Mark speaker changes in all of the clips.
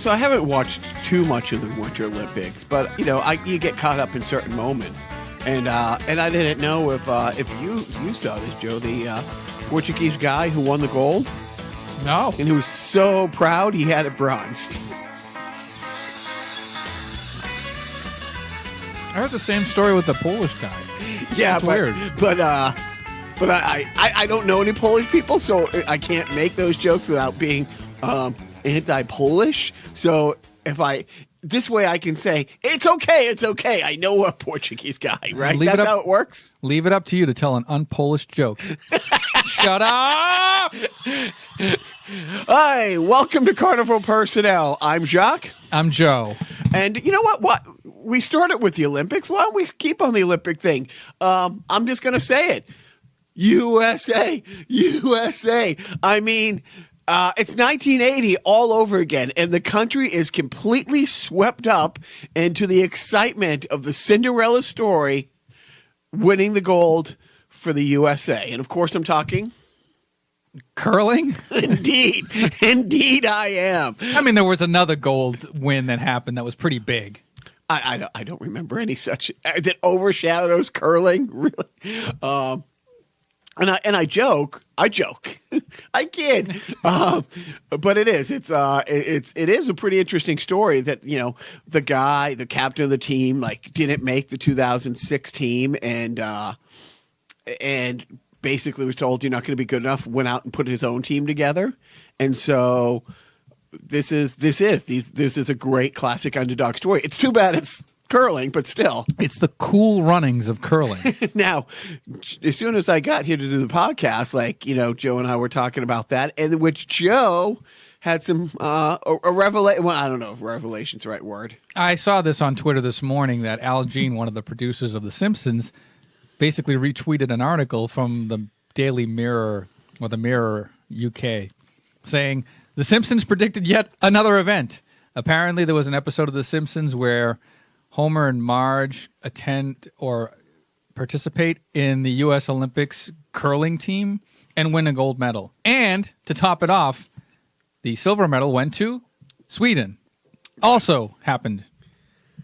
Speaker 1: I haven't watched too much of the Winter Olympics, but you get caught up in certain moments, and I didn't know if you saw this, Joe, the Portuguese guy who won the gold.
Speaker 2: No.
Speaker 1: And he was so proud he had it bronzed.
Speaker 2: I heard the same story with the Polish guy.
Speaker 1: Yeah,
Speaker 2: That's weird.
Speaker 1: But I don't know any Polish people, so I can't make those jokes without being anti-Polish. So this way I can say, it's okay. I know a Portuguese guy, right? That's how it works.
Speaker 2: Leave it up to you to tell an un-Polish joke. Shut up!
Speaker 1: Hi, welcome to Carnival Personnel. I'm Jacques.
Speaker 2: I'm Joe.
Speaker 1: And you know what? We started with the Olympics. Why don't we keep on the Olympic thing? I'm just going to say it. USA. I mean, it's 1980 all over again, and the country is completely swept up into the excitement of the Cinderella story winning the gold for the USA. And of course, I'm talking
Speaker 2: curling?
Speaker 1: Indeed I am.
Speaker 2: I mean, there was another gold win that happened that was pretty big.
Speaker 1: I don't remember any such that overshadows curling, really. And I joke, I kid, but it is. It is a pretty interesting story that the captain of the team didn't make the 2006 team and basically was told you're not going to be good enough. Went out and put his own team together, and so this is a great classic underdog story. It's too bad it's curling, but still.
Speaker 2: It's the cool runnings of curling.
Speaker 1: Now, as soon as I got here to do the podcast, Joe and I were talking about that, and which Joe had some a revelation. Well, I don't know if revelation's the right word.
Speaker 2: I saw this on Twitter this morning that Al Jean, one of the producers of The Simpsons, basically retweeted an article from the Daily Mirror or the Mirror UK saying The Simpsons predicted yet another event. Apparently, there was an episode of The Simpsons where Homer and Marge attend or participate in the U.S. Olympics curling team and win a gold medal. And to top it off, the silver medal went to Sweden. Also happened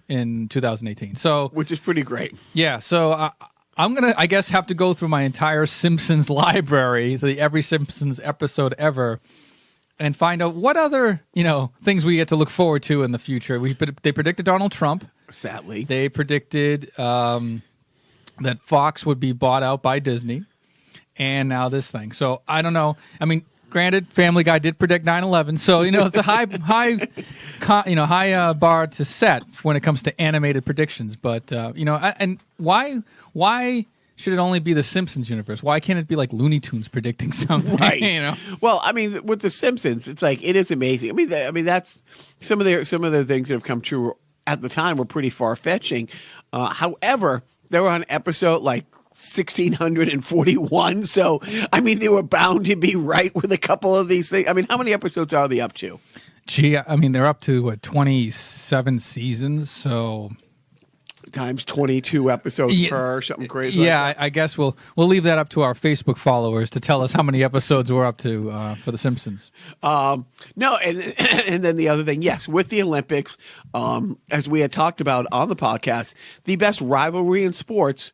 Speaker 2: in 2018. So,
Speaker 1: which is pretty great.
Speaker 2: Yeah. So I'm gonna, I guess, have to go through my entire Simpsons library, every Simpsons episode ever, and find out what other things we get to look forward to in the future. They predicted Donald Trump.
Speaker 1: Sadly,
Speaker 2: they predicted that Fox would be bought out by Disney, and now this thing. So I don't know. I mean, granted, Family Guy did predict 9/11, so it's a high bar to set when it comes to animated predictions. But and why should it only be the Simpsons universe? Why can't it be like Looney Tunes predicting something?
Speaker 1: Right. Well, I mean, with the Simpsons, it's it is amazing. I mean, that's some of the things that have come true at the time were pretty far-fetching. However, they were on episode 1641, so I mean, they were bound to be right with a couple of these things. I mean, how many episodes are they up to?
Speaker 2: Gee, I mean, they're up to 27 seasons, so
Speaker 1: times 22 episodes per something crazy.
Speaker 2: Yeah, I guess we'll leave that up to our Facebook followers to tell us how many episodes we're up to for The Simpsons.
Speaker 1: No, and then the other thing, yes, with the Olympics, as we had talked about on the podcast, the best rivalry in sports.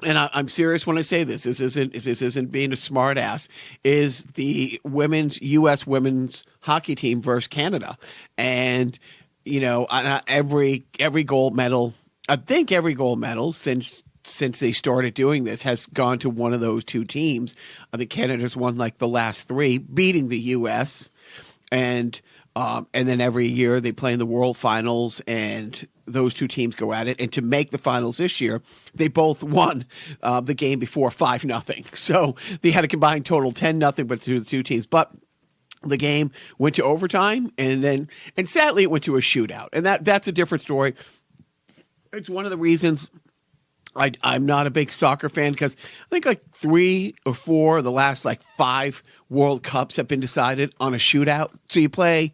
Speaker 1: And I'm serious when I say this. This isn't being a smart ass. Is the U.S. women's hockey team versus Canada, and every gold medal. I think every gold medal since they started doing this has gone to one of those two teams. I think Canada's won the last three, beating the U.S. and then every year they play in the World Finals, and those two teams go at it. And to make the finals this year, they both won the game before 5-0. So they had a combined total 10-0, but to the two teams. But the game went to overtime, and sadly it went to a shootout, and that's a different story. It's one of the reasons I'm not a big soccer fan, because I think 3 or 4 of the last 5 World Cups have been decided on a shootout. So you play,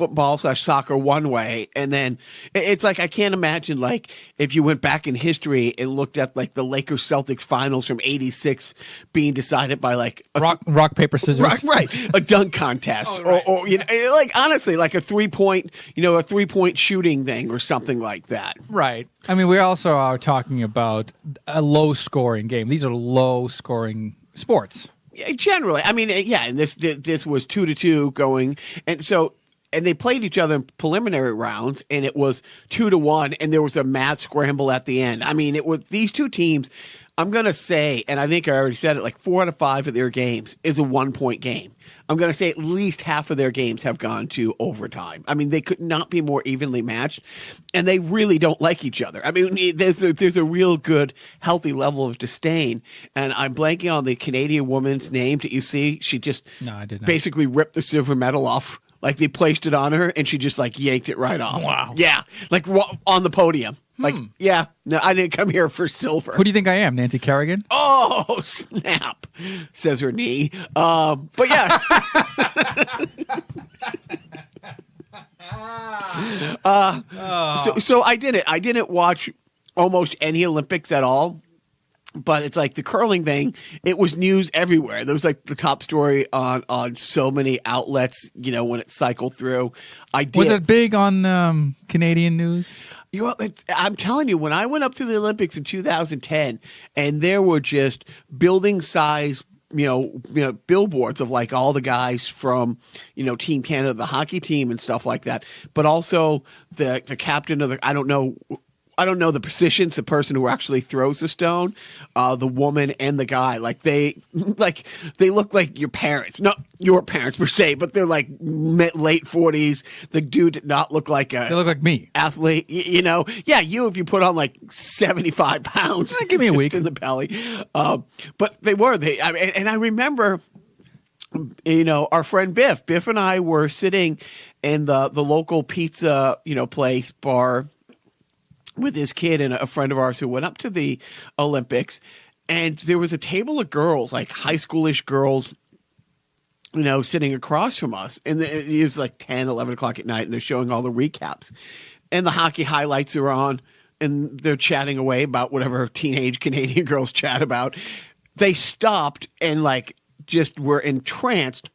Speaker 1: football/soccer one way, and then it's like I can't imagine like if you went back in history and looked at like the Lakers Celtics finals from '86 being decided by like
Speaker 2: rock paper scissors,
Speaker 1: right, a dunk contest, or like honestly like a 3-point shooting thing or something like that.
Speaker 2: Right. I mean, we also are talking about a low scoring game. These are low scoring sports.
Speaker 1: Generally, I mean, yeah, and this was 2-2 going, and they played each other in preliminary rounds, and it was 2-1, and there was a mad scramble at the end. I mean, it was these two teams. I'm gonna say, and I think I already said it, like 4 out of 5 of their games is a 1-point game. I'm gonna say at least half of their games have gone to overtime. I mean, they could not be more evenly matched, and they really don't like each other. I mean, there's a real good, healthy level of disdain. And I'm blanking on the Canadian woman's name. Did you see? She just
Speaker 2: I did not.
Speaker 1: Basically ripped the silver medal off. Like they placed it on her, and she just like yanked it right off.
Speaker 2: Wow.
Speaker 1: Yeah, like on the podium. Like, yeah, no, I didn't come here for silver.
Speaker 2: Who do you think I am, Nancy Kerrigan?
Speaker 1: Oh, snap, says her knee. But yeah. So I did it. I didn't watch almost any Olympics at all. But it's like the curling thing, it was news everywhere. There was like the top story on so many outlets, when it cycled through.
Speaker 2: Was it big on Canadian news?
Speaker 1: I'm telling you, when I went up to the Olympics in 2010, and there were just building size, billboards of like all the guys from, Team Canada, the hockey team and stuff like that, but also the captain of I don't know the positions, the person who actually throws the stone, the woman and the guy. They look like your parents, not your parents per se, but they're like late 40s. The dude did not look like
Speaker 2: they look like me,
Speaker 1: athlete. Yeah, if you put on like 75 pounds,
Speaker 2: give me a week
Speaker 1: in the belly. But I remember. Our friend Biff and I were sitting in the local pizza, place bar with his kid and a friend of ours who went up to the Olympics, and there was a table of girls, like high schoolish girls, sitting across from us. And it was like 10, 11 o'clock at night, and they're showing all the recaps. And the hockey highlights are on, and they're chatting away about whatever teenage Canadian girls chat about. They stopped and just were entranced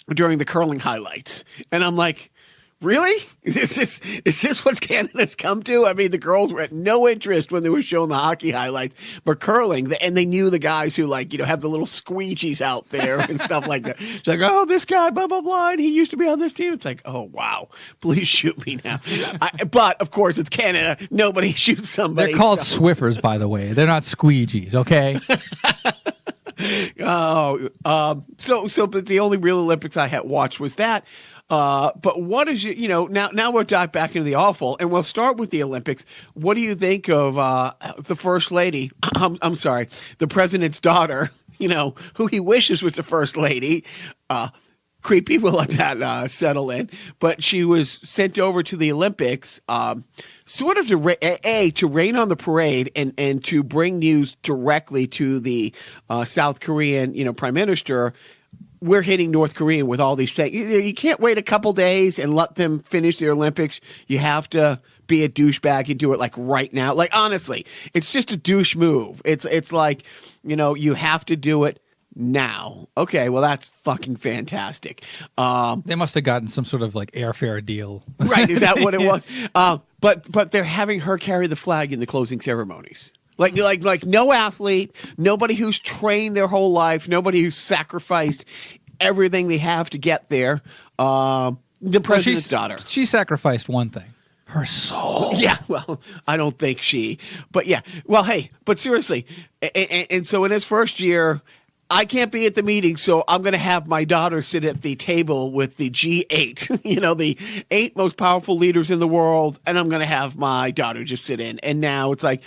Speaker 1: during the curling highlights. And I'm like, really? Is this what Canada's come to? I mean, the girls were at no interest when they were showing the hockey highlights, but curling, and they knew the guys who have the little squeegees out there and stuff like that. It's like, oh, this guy, blah, blah, blah, and he used to be on this team. It's like, oh, wow, please shoot me now. But, of course, it's Canada. Nobody shoots somebody.
Speaker 2: They're called Swiffers, by the way. They're not squeegees, okay?
Speaker 1: But the only real Olympics I had watched was that. But what is now we'll dive back into the awful, and we'll start with the Olympics. What do you think of the first lady? I'm sorry, the president's daughter. Who he wishes was the first lady. Creepy. We'll let that settle in. But she was sent over to the Olympics, sort of to rain on the parade and to bring news directly to the South Korean Prime Minister. We're hitting North Korea with all these things. You can't wait a couple days and let them finish the Olympics. You have to be a douchebag and do it right now. Honestly, it's just a douche move. It's like, you have to do it now. Okay, well, that's fucking fantastic.
Speaker 2: They must have gotten some sort of airfare deal.
Speaker 1: Right, is that what it was? But they're having her carry the flag in the closing ceremonies. Like no athlete, nobody who's trained their whole life, nobody who's sacrificed everything they have to get there. The president's daughter.
Speaker 2: She sacrificed one thing. Her soul.
Speaker 1: Yeah, well, I don't think she. But yeah, well, hey, but seriously. And so in his first year, I can't be at the meeting, so I'm going to have my daughter sit at the table with the G8, the 8 most powerful leaders in the world, and I'm going to have my daughter just sit in. And now it's like,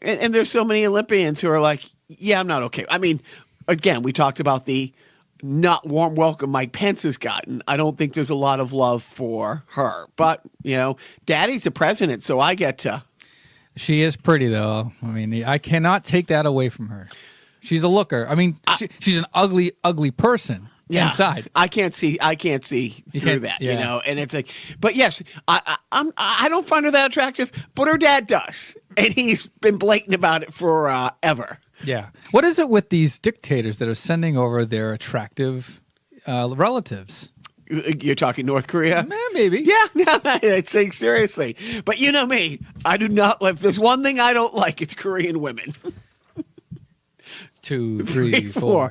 Speaker 1: and there's so many Olympians who are like, yeah, I'm not okay. I mean, again, we talked about the not warm welcome Mike Pence has gotten. I don't think there's a lot of love for her. But, daddy's the president, so I get to.
Speaker 2: She is pretty, though. I mean, I cannot take that away from her. She's a looker. I mean, she's an ugly, ugly person. inside.
Speaker 1: I can't see through that, you know. And it's like, but yes, I don't find her that attractive, but her dad does, and he's been blatant about it for ever.
Speaker 2: Yeah. What is it with these dictators that are sending over their attractive relatives?
Speaker 1: You're talking North Korea?
Speaker 2: Maybe.
Speaker 1: Yeah, no, it's saying seriously. But you know me, I do not like. There's one thing I don't like. It's Korean women.
Speaker 2: 2, 3, 4.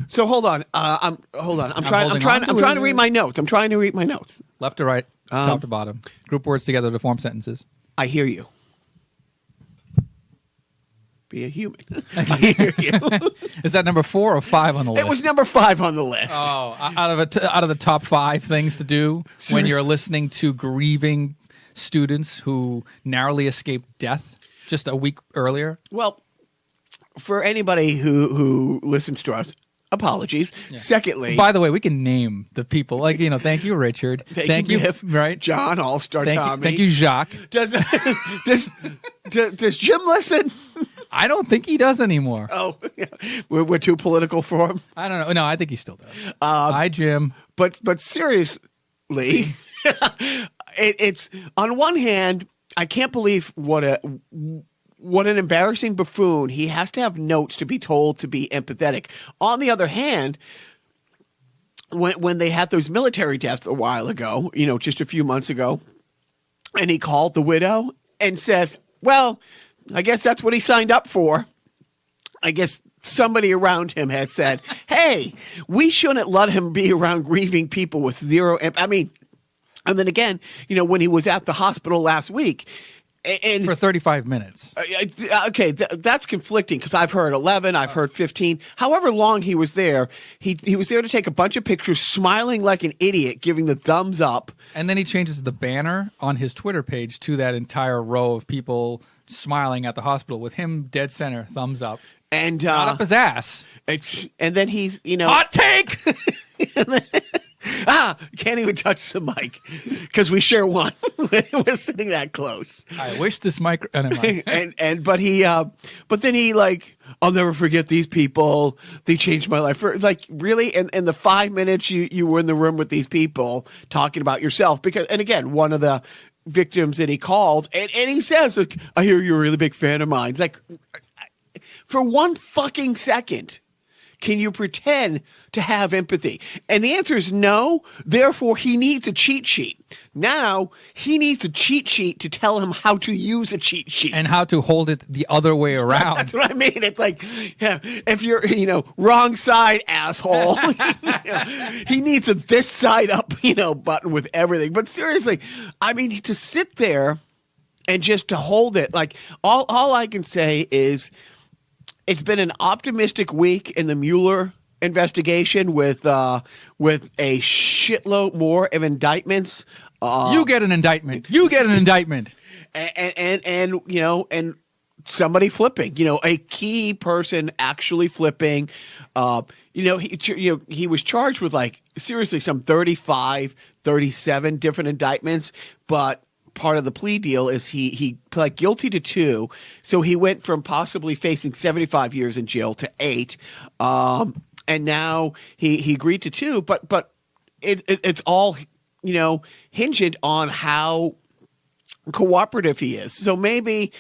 Speaker 1: So hold on. I'm trying to read my notes. I'm trying to read my notes.
Speaker 2: Left to right, top to bottom. Group words together to form sentences.
Speaker 1: I hear you. Be a human. I hear you.
Speaker 2: Is that number 4 or 5 on the list?
Speaker 1: It was number 5 on the list.
Speaker 2: Oh, out of the top 5 things to do when you're listening to grieving students who narrowly escaped death just a week earlier.
Speaker 1: Well, for anybody who listens to us, apologies. Yeah. Secondly,
Speaker 2: by the way, we can name the people. Like, thank you, Richard. Thank you,
Speaker 1: Biff,
Speaker 2: right?
Speaker 1: John, All-Star Tommy.
Speaker 2: Thank you, Jacques.
Speaker 1: Does Jim listen?
Speaker 2: I don't think he does anymore.
Speaker 1: Oh, yeah. We're too political for him.
Speaker 2: I don't know. No, I think he still does. Hi, Jim.
Speaker 1: But seriously, it's on one hand, I can't believe what an embarrassing buffoon. He has to have notes to be told to be empathetic. On the other hand, when they had those military deaths a while ago, just a few months ago, and he called the widow and says, well, I guess that's what he signed up for. I guess somebody around him had said, hey, we shouldn't let him be around grieving people with zero. And then again, when he was at the hospital last week, and
Speaker 2: for 35 minutes.
Speaker 1: Okay, that's conflicting because I've heard 11, I've heard 15. However long he was there, he was there to take a bunch of pictures, smiling like an idiot, giving the thumbs up.
Speaker 2: And then he changes the banner on his Twitter page to that entire row of people smiling at the hospital with him dead center, thumbs up.
Speaker 1: And
Speaker 2: not up his ass.
Speaker 1: And then he's,
Speaker 2: hot take!
Speaker 1: Can't even touch the mic because we share one. We're sitting that close.
Speaker 2: I wish this mic.
Speaker 1: But then he I'll never forget these people. They changed my life. Really, in the 5 minutes you were in the room with these people talking about yourself, and again, one of the victims that he called, and he says, I hear you're a really big fan of mine. It's like, for 1 fucking second, can you pretend to have empathy? And the answer is no. Therefore, he needs a cheat sheet. Now, he needs a cheat sheet to tell him how to use a cheat sheet.
Speaker 2: And how to hold it the other way around.
Speaker 1: That's what I mean. It's like, if you're, wrong side, asshole. He needs a this side up, button with everything. But seriously, I mean, to sit there and just to hold it, all I can say is, it's been an optimistic week in the Mueller investigation with a shitload more of indictments.
Speaker 2: You get an indictment. You get an indictment.
Speaker 1: And somebody flipping. A key person actually flipping. He was charged with seriously some 35, 37 different indictments, but part of the plea deal is he pled guilty to 2, so he went from possibly facing 75 years in jail to 8, and now he agreed to 2. But it's all hinged on how cooperative he is. So maybe.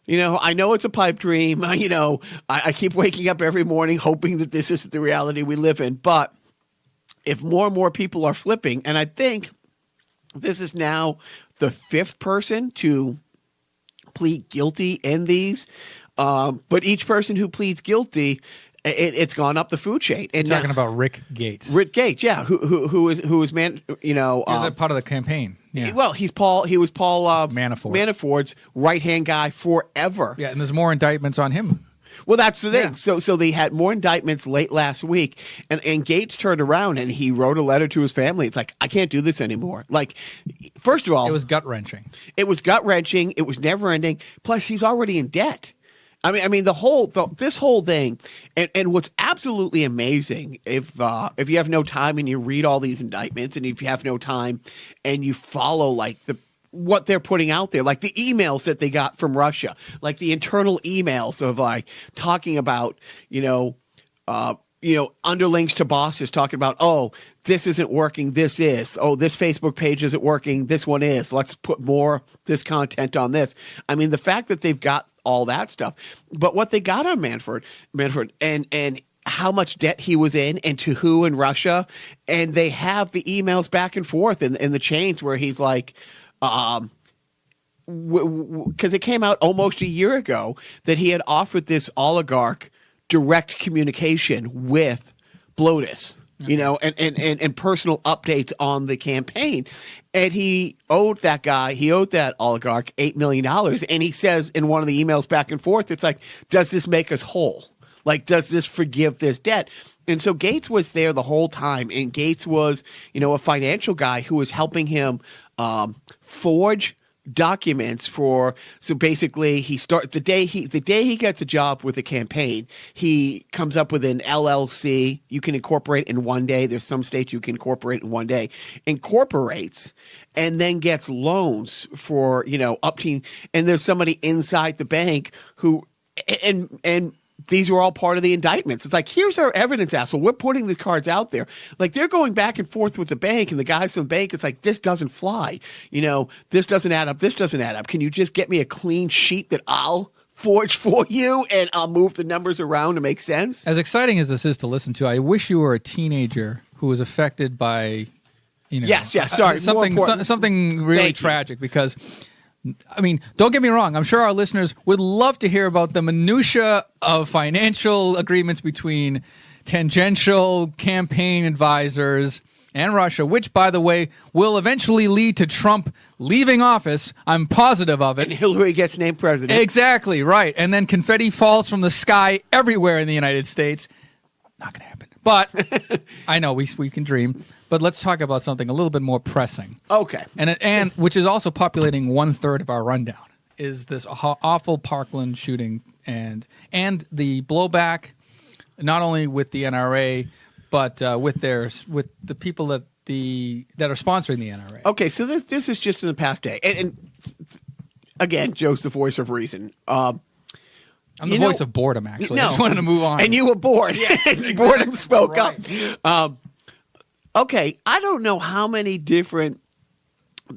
Speaker 1: I know it's a pipe dream. I keep waking up every morning hoping that this isn't the reality we live in. But if more and more people are flipping, and I think this is now the 5th person to plead guilty in these, but each person who pleads guilty, it's gone up the food chain. And
Speaker 2: talking about Rick Gates.
Speaker 1: Rick Gates, yeah, who is man,
Speaker 2: He was a part of the campaign. Yeah.
Speaker 1: Well, he was Paul
Speaker 2: Manafort's
Speaker 1: right-hand guy forever.
Speaker 2: Yeah, and there's more indictments on him.
Speaker 1: Well, that's the thing. Yeah. So they had more indictments late last week, and Gates turned around and he wrote a letter to his family. It's like, I can't do this anymore. First of all,
Speaker 2: it was gut-wrenching.
Speaker 1: It was gut-wrenching. It was never-ending. Plus, he's already in debt. I mean, this whole thing, and what's absolutely amazing, if you have no time and you read all these indictments, and if you have no time and you follow what they're putting out there, like the emails that they got from Russia, like the internal emails of talking about underlings to bosses talking about, oh, this isn't working, this is. Oh, this Facebook page isn't working, this one is. Let's put more this content on this. I mean, the fact that they've got all that stuff, but what they got on Manafort and how much debt he was in and to who in Russia, and they have the emails back and forth in the chains where he's like, because it came out almost a year ago that he had offered this oligarch direct communication with Blotus, and personal updates on the campaign. And he owed that oligarch $8 million. And he says in one of the emails back and forth, it's like, does this make us whole? Like, does this forgive this debt? And so Gates was there the whole time. And Gates was, a financial guy who was helping him forge documents so basically the day he gets a job with a campaign, he comes up with an LLC you can incorporate in one day. There's some states you can incorporate in one day, incorporates, and then gets loans for up to, and there's somebody inside the bank who and these were all part of the indictments. It's like, here's our evidence, asshole. We're putting the cards out there. Like, they're going back and forth with the bank, and the guys from the bank, it's like, this doesn't fly. This doesn't add up. This doesn't add up. Can you just get me a clean sheet that I'll forge for you, and I'll move the numbers around to make sense?
Speaker 2: As exciting as this is to listen to, I wish you were a teenager who was affected by,
Speaker 1: Yes, sorry.
Speaker 2: something really tragic, because I mean, don't get me wrong. I'm sure our listeners would love to hear about the minutia of financial agreements between tangential campaign advisors and Russia, which, by the way, will eventually lead to Trump leaving office. I'm positive of it.
Speaker 1: And Hillary gets named president.
Speaker 2: Exactly, right. And then confetti falls from the sky everywhere in the United States. Not going to happen. But I know we can dream. But let's talk about something a little bit more pressing.
Speaker 1: Okay.
Speaker 2: And which is also populating 1/3 of our rundown, is this awful Parkland shooting and the blowback, not only with the NRA, but with the people that are sponsoring the NRA.
Speaker 1: Okay, so this is just in the past day, and again, Joe's the voice of reason.
Speaker 2: I'm the voice of boredom, actually. I just wanted to move on.
Speaker 1: And you were bored. Yes, exactly. Boredom spoke up. Okay, I don't know how many different.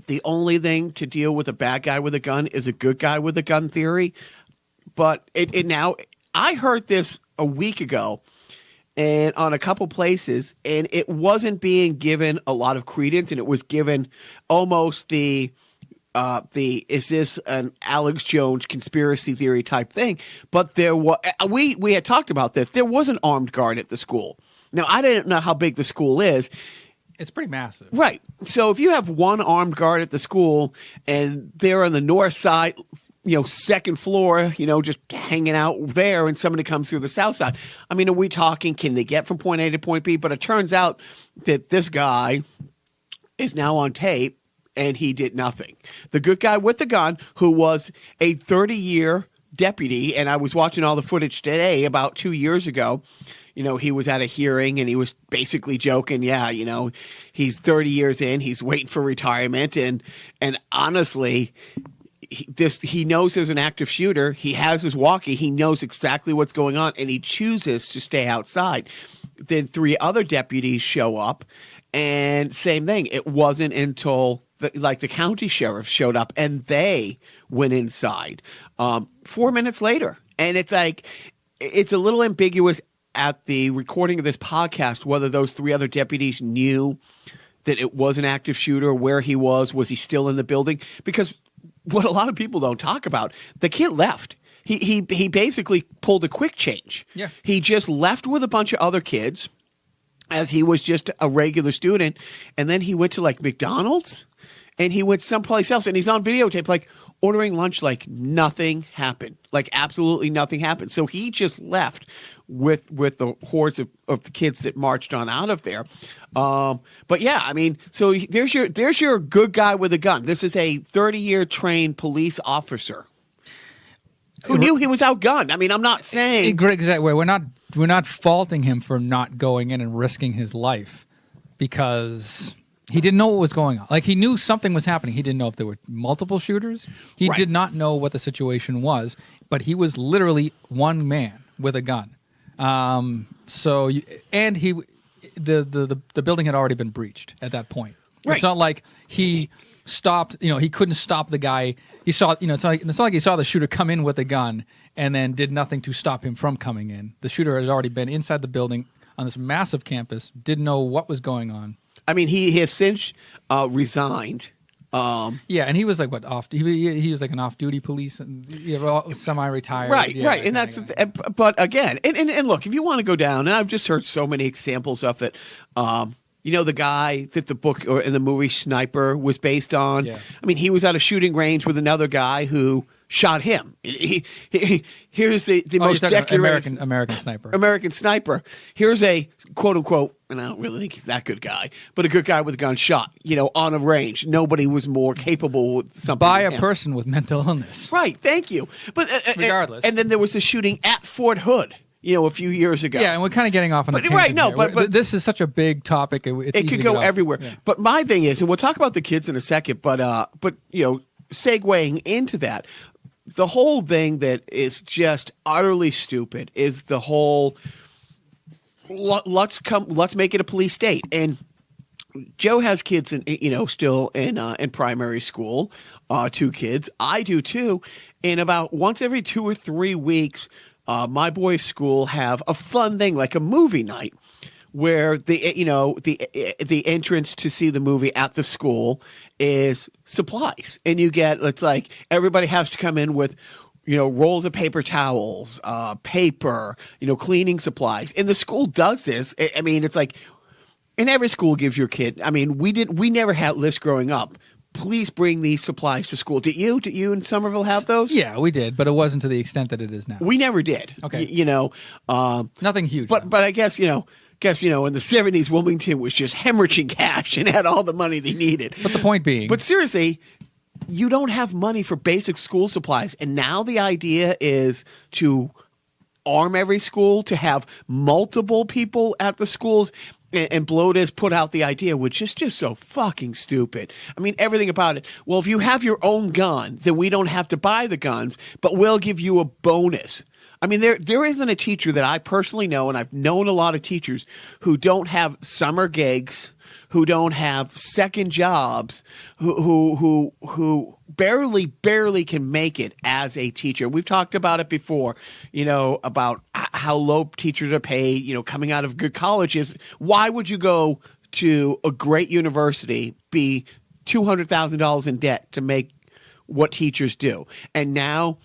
Speaker 1: The only thing to deal with a bad guy with a gun is a good guy with a gun theory. But it now, I heard this a week ago, and on a couple places, and it wasn't being given a lot of credence, and it was given almost the is this an Alex Jones conspiracy theory type thing? But there was we had talked about this. There was an armed guard at the school. Now, I didn't know how big the school is.
Speaker 2: It's pretty massive.
Speaker 1: Right. So if you have one armed guard at the school and they're on the north side, second floor, just hanging out there, and somebody comes through the south side. I mean, are we talking, can they get from point A to point B? But it turns out that this guy is now on tape and he did nothing. The good guy with the gun, who was a 30-year deputy, and I was watching all the footage today about 2 years ago. He was at a hearing and he was basically joking. Yeah, he's 30 years in. He's waiting for retirement. And honestly, he knows there's an active shooter. He has his walkie. He knows exactly what's going on, and he chooses to stay outside. Then 3 other deputies show up, and same thing. It wasn't until the county sheriff showed up and they went inside 4 minutes later. And it's like, it's a little ambiguous at the recording of this podcast whether those 3 other deputies knew that it was an active shooter, where he was he still in the building? Because what a lot of people don't talk about, the kid left. He basically pulled a quick change.
Speaker 2: Yeah.
Speaker 1: He just left with a bunch of other kids as he was just a regular student, and then he went to McDonald's, and he went someplace else, and he's on videotape ordering lunch like nothing happened. Like absolutely nothing happened. So he just left with the hordes of the kids that marched on out of there. But yeah, I mean, so there's your good guy with a gun. This is a 30-year trained police officer who knew he was outgunned. I mean, I'm not saying
Speaker 2: exactly. We're not faulting him for not going in and risking his life, because he didn't know what was going on. Like, he knew something was happening. He didn't know if there were multiple shooters. He did not know what the situation was, but he was literally one man with a gun. So the building had already been breached at that point.
Speaker 1: Right.
Speaker 2: It's not like he stopped. He couldn't stop the guy. He saw. It's not like he saw the shooter come in with a gun and then did nothing to stop him from coming in. The shooter had already been inside the building on this massive campus. Didn't know what was going on.
Speaker 1: I mean, he has since resigned.
Speaker 2: Yeah, and he was like he was like an off-duty police and semi-retired.
Speaker 1: Right,
Speaker 2: yeah,
Speaker 1: right, and that's but again, and look, if you want to go down, and I've just heard so many examples of it. The guy that the book or in the movie Sniper was based on.
Speaker 2: Yeah.
Speaker 1: I mean, he was at a shooting range with another guy who shot him. Here's the most decorated
Speaker 2: American Sniper.
Speaker 1: American Sniper. Here's a quote unquote, and I don't really think he's that good guy, but a good guy with a gun shot. On a range. Nobody was more capable with something
Speaker 2: by
Speaker 1: than
Speaker 2: a
Speaker 1: him.
Speaker 2: person with mental illness.
Speaker 1: Right. Thank you. But
Speaker 2: regardless,
Speaker 1: and then there was a shooting at Fort Hood. A few years ago.
Speaker 2: Yeah, and we're kind of getting off on a tangent.
Speaker 1: Right, no,
Speaker 2: here.
Speaker 1: but
Speaker 2: this is such a big topic.
Speaker 1: It could go everywhere.
Speaker 2: Yeah.
Speaker 1: But my thing is, and we'll talk about the kids in a second. But segueing into that, the whole thing that is just utterly stupid is the whole let's make it a police state. And Joe has kids still in primary school, 2 kids. I do too. And about once every 2 or 3 weeks, my boys' school have a fun thing like a movie night where the entrance to see the movie at the school is supplies, and it's like everybody has to come in with rolls of paper towels, paper, cleaning supplies, and the school does this. I mean, it's like, and every school gives your kid. I mean, we never had lists growing up. Please bring these supplies to school. Did you in Somerville have those?
Speaker 2: Yeah, we did, but it wasn't to the extent that it is now.
Speaker 1: We never did.
Speaker 2: Okay.
Speaker 1: Nothing
Speaker 2: huge.
Speaker 1: But I guess, in the 70s, Wilmington was just hemorrhaging cash and had all the money they needed.
Speaker 2: But the point being.
Speaker 1: But seriously, you don't have money for basic school supplies. And now the idea is to arm every school, to have multiple people at the schools. And Bloat has put out the idea, which is just so fucking stupid. I mean, everything about it. Well, if you have your own gun, then we don't have to buy the guns, but we'll give you a bonus. I mean, there isn't a teacher that I personally know, and I've known a lot of teachers who don't have summer gigs, who don't have second jobs, who barely can make it as a teacher. We've talked about it before, about how low teachers are paid, coming out of good colleges. Why would you go to a great university, be $200,000 in debt to make what teachers do? And now,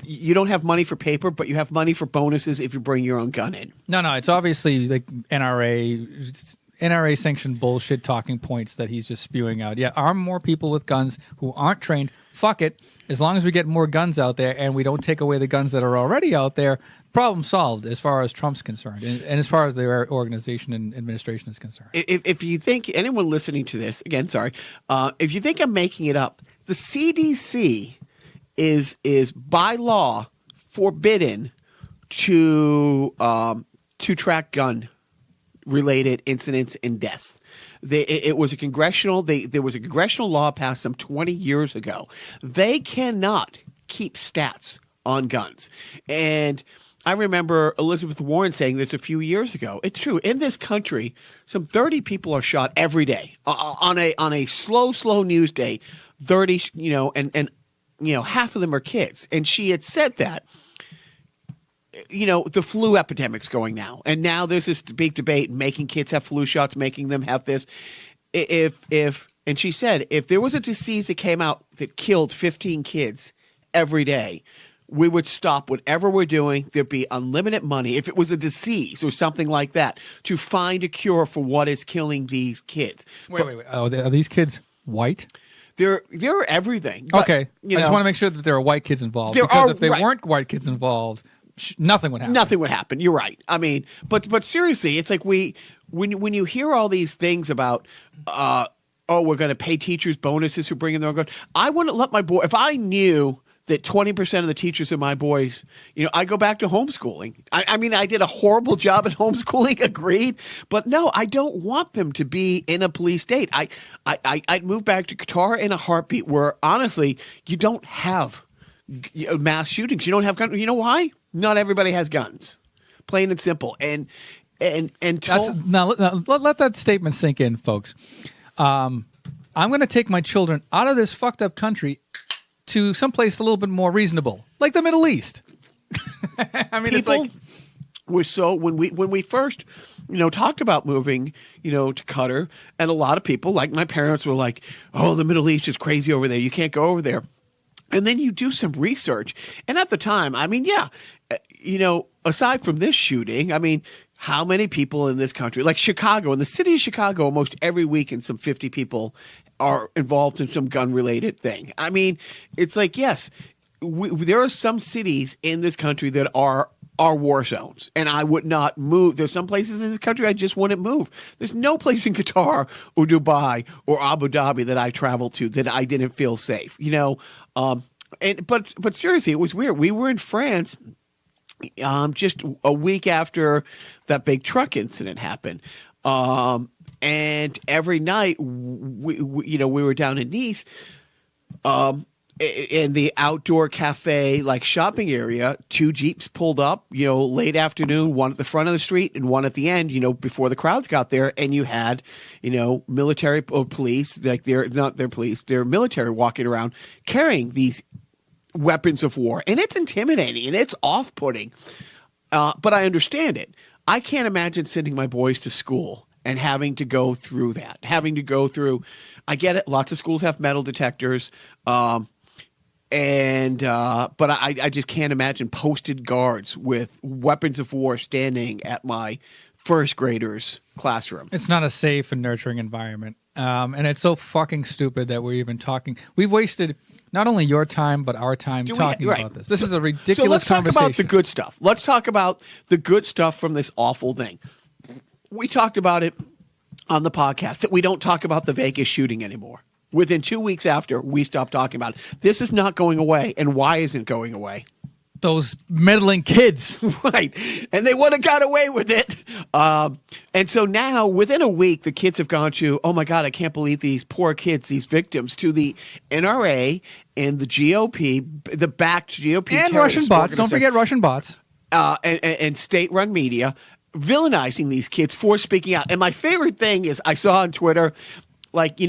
Speaker 1: you don't have money for paper, but you have money for bonuses if you bring your own gun in.
Speaker 2: No, it's obviously like NRA sanctioned bullshit talking points that he's just spewing out. Yeah, arm more people with guns who aren't trained. Fuck it. As long as we get more guns out there and we don't take away the guns that are already out there, problem solved as far as Trump's concerned and as far as their organization and administration is concerned.
Speaker 1: If you think, anyone listening to this, again, sorry, if you think I'm making it up, the CDC is by law forbidden to track gun related incidents and deaths. There was a congressional law passed some 20 years ago. They cannot keep stats on guns. And I remember Elizabeth Warren saying this a few years ago. It's true. In this country, some 30 people are shot every day on a slow news day. 30, and half of them are kids. And she had said that, the flu epidemic's going now. And now there's this big debate making kids have flu shots, making them have this. And she said, if there was a disease that came out that killed 15 kids every day, we would stop whatever we're doing. There'd be unlimited money, if it was a disease or something like that, to find a cure for what is killing these kids.
Speaker 2: Wait. Oh, are these kids white?
Speaker 1: They're everything. But,
Speaker 2: okay. I just want to make sure that there are white kids involved. If they weren't white kids involved, nothing would happen.
Speaker 1: Nothing would happen. You're right. I mean, but seriously, it's like when you hear all these things about, we're going to pay teachers bonuses who bring in their own gun. I wouldn't let my boy, if I knew that 20% of the teachers of my boys, I go back to homeschooling. I mean, I did a horrible job at homeschooling, agreed. But no, I don't want them to be in a police state. I'd move back to Qatar in a heartbeat where, honestly, you don't have mass shootings. You don't have guns. You know why? Not everybody has guns. plain and simple. And
Speaker 2: Now let that statement sink in, folks. I'm going to take my children out of this fucked up country to someplace a little bit more reasonable, like the Middle East. I mean, it's like
Speaker 1: we're so when we first, talked about moving, to Qatar, and a lot of people, like my parents, were like, "Oh, the Middle East is crazy over there. You can't go over there." And then you do some research, and at the time, I mean, aside from this shooting, I mean, how many people in this country, like Chicago, in the city of Chicago, almost every weekend, some 50 people are involved in some gun-related thing. I mean, it's like, yes, there are some cities in this country that are war zones, and I would not move. There's some places in this country I just wouldn't move. There's no place in Qatar or Dubai or Abu Dhabi that I traveled to that I didn't feel safe, But seriously, it was weird. We were in France just a week after that big truck incident happened. And every night, we were down in Nice, in the outdoor cafe, like shopping area. 2 Jeeps pulled up, late afternoon, one at the front of the street and one at the end, before the crowds got there. And you had, military police, like they're not their police, they're military walking around carrying these weapons of war. And it's intimidating and it's off-putting. But I understand it. I can't imagine sending my boys to school and having to go through that, I get it. Lots of schools have metal detectors. But I just can't imagine posted guards with weapons of war standing at my first graders' classroom.
Speaker 2: It's not a safe and nurturing environment. And it's so fucking stupid that we're even talking. We've wasted not only your time, but our time talking about this. This is a ridiculous conversation. So let's talk
Speaker 1: about the good stuff. Let's talk about the good stuff from this awful thing. We talked about it on the podcast that we don't talk about the Vegas shooting anymore. Within 2 weeks after, we stopped talking about it. This is not going away. And why isn't it going away?
Speaker 2: Those meddling kids.
Speaker 1: Right. And they would have got away with it. And so now, within a week, the kids have gone to, oh, my God, I can't believe these poor kids, these victims, to the NRA and the GOP, the backed GOP.
Speaker 2: And Russian bots. Don't forget Russian bots.
Speaker 1: And state-run media villainizing these kids for speaking out. And my favorite thing is I saw on Twitter, like, the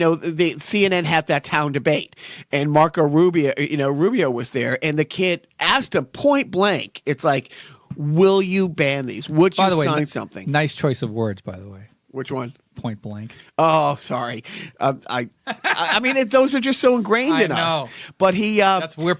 Speaker 1: CNN had that town debate, and Marco Rubio, Rubio was there, and the kid asked him point blank, it's like, will you ban these? Would you sign something?
Speaker 2: Nice choice of words, by the way.
Speaker 1: Which one?
Speaker 2: Point blank.
Speaker 1: Oh, sorry. I mean, those are just so ingrained in us. But he,
Speaker 2: we're a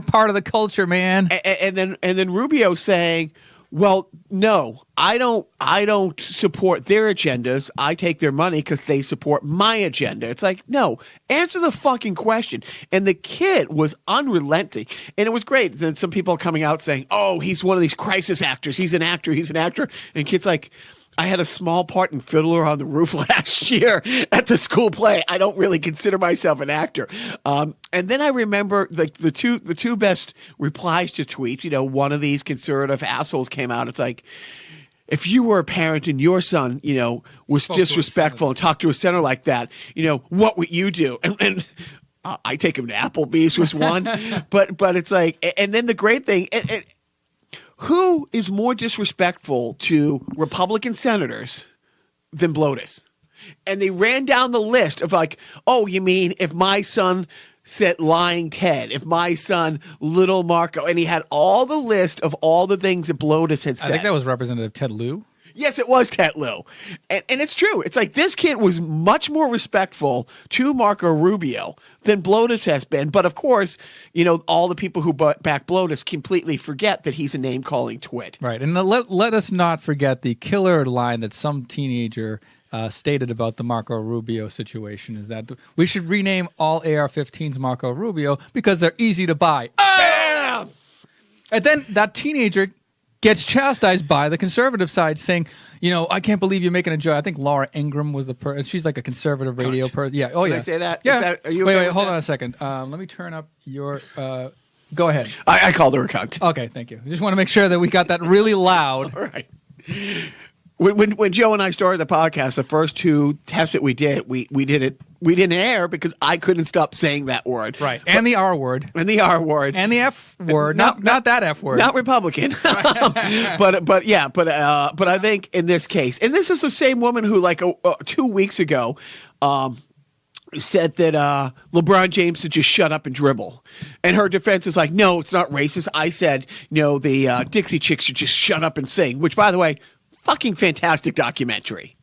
Speaker 2: part of the culture, man.
Speaker 1: And then Rubio saying, well, no, I don't support their agendas. I take their money because they support my agenda. It's like, no, answer the fucking question. And the kid was unrelenting. And it was great. Then some people coming out saying, oh, he's one of these crisis actors. He's an actor. And kid's like, I had a small part in Fiddler on the Roof last year at the school play. I don't really consider myself an actor. And then I remember the two best replies to tweets. One of these conservative assholes came out. It's like, if you were a parent and your son, was disrespectful and talked to a senator like that, what would you do? And I take him to Applebee's was one. but it's like, and then the great thing. Who is more disrespectful to Republican senators than Blotus? And they ran down the list of like, oh, you mean if my son said lying Ted, if my son little Marco, and he had all the list of all the things that Blotus had said.
Speaker 2: I think that was Representative Ted Lieu.
Speaker 1: Yes, it was Ted Lieu. And it's true. It's like this kid was much more respectful to Marco Rubio than Blotus has been. But of course, all the people who back Blotus completely forget that he's a name-calling twit.
Speaker 2: Right. And let us not forget the killer line that some teenager stated about the Marco Rubio situation is that we should rename all AR-15s Marco Rubio because they're easy to buy.
Speaker 1: Bam!
Speaker 2: And then that teenager gets chastised by the conservative side saying, I can't believe you're making a joke. I think Laura Ingraham was the person. She's like a conservative radio person. Yeah. Oh,
Speaker 1: Can
Speaker 2: yeah.
Speaker 1: I say that?
Speaker 2: Yeah.
Speaker 1: Are you
Speaker 2: wait, hold on a second. Let me turn up your... go ahead.
Speaker 1: I called her a cunt.
Speaker 2: Okay, thank you. I just want to make sure that we got that really loud.
Speaker 1: All right. When Joe and I started the podcast, the first 2 tests that we did we didn't air because I couldn't stop saying that word.
Speaker 2: Right. And the R word.
Speaker 1: And the R word.
Speaker 2: And the F word. Not that F word.
Speaker 1: Not Republican. but I think in this case, and this is the same woman who 2 weeks ago said that LeBron James should just shut up and dribble. And her defense is like, no, it's not racist. I said, no, the Dixie Chicks should just shut up and sing, which, by the way, fucking fantastic documentary.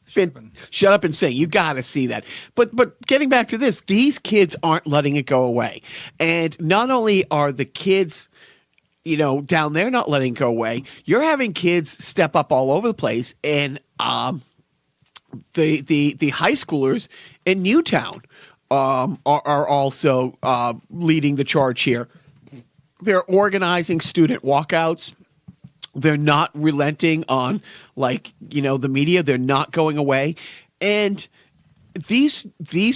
Speaker 1: Shut up and sing. You got to see that. But getting back to this, these kids aren't letting it go away. And not only are the kids, down there not letting it go away, you're having kids step up all over the place. And the high schoolers in Newtown are also leading the charge here. They're organizing student walkouts. They're not relenting on, the media. They're not going away. And these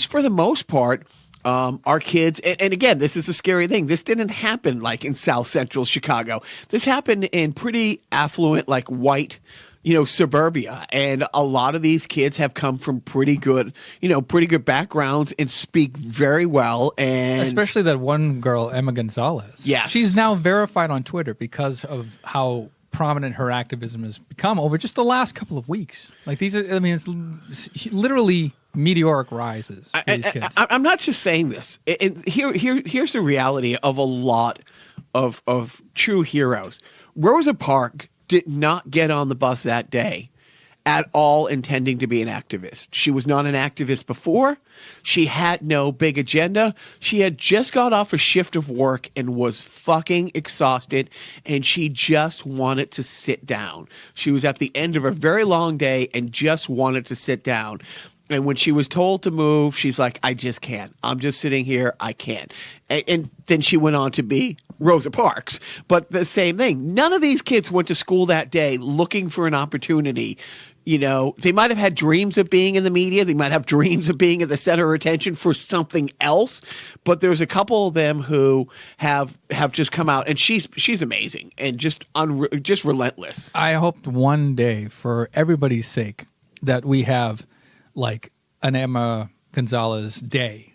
Speaker 1: for the most part, are kids. And again, this is a scary thing. This didn't happen in South Central Chicago. This happened in pretty affluent, white, suburbia. And a lot of these kids have come from pretty good backgrounds and speak very well. And
Speaker 2: especially that one girl, Emma Gonzalez.
Speaker 1: Yes.
Speaker 2: She's now verified on Twitter because of how prominent her activism has become over just the last couple of weeks. It's literally meteoric rises for these kids.
Speaker 1: I'm not just saying this. Here's the reality of a lot of true heroes. Rosa Parks did not get on the bus that day at all intending to be an activist. She was not an activist before. She had no big agenda. She had just got off a shift of work and was fucking exhausted, and she just wanted to sit down. She was at the end of a very long day and just wanted to sit down. And when she was told to move, she's like, I just can't. I'm just sitting here. I can't. And then she went on to be Rosa Parks. But the same thing. None of these kids went to school that day looking for an opportunity. They might have had dreams of being in the media. They might have dreams of being at the center of attention for something else. But there's a couple of them who have just come out, and she's amazing and just relentless.
Speaker 2: I hoped one day, for everybody's sake, that we have an Emma Gonzalez day.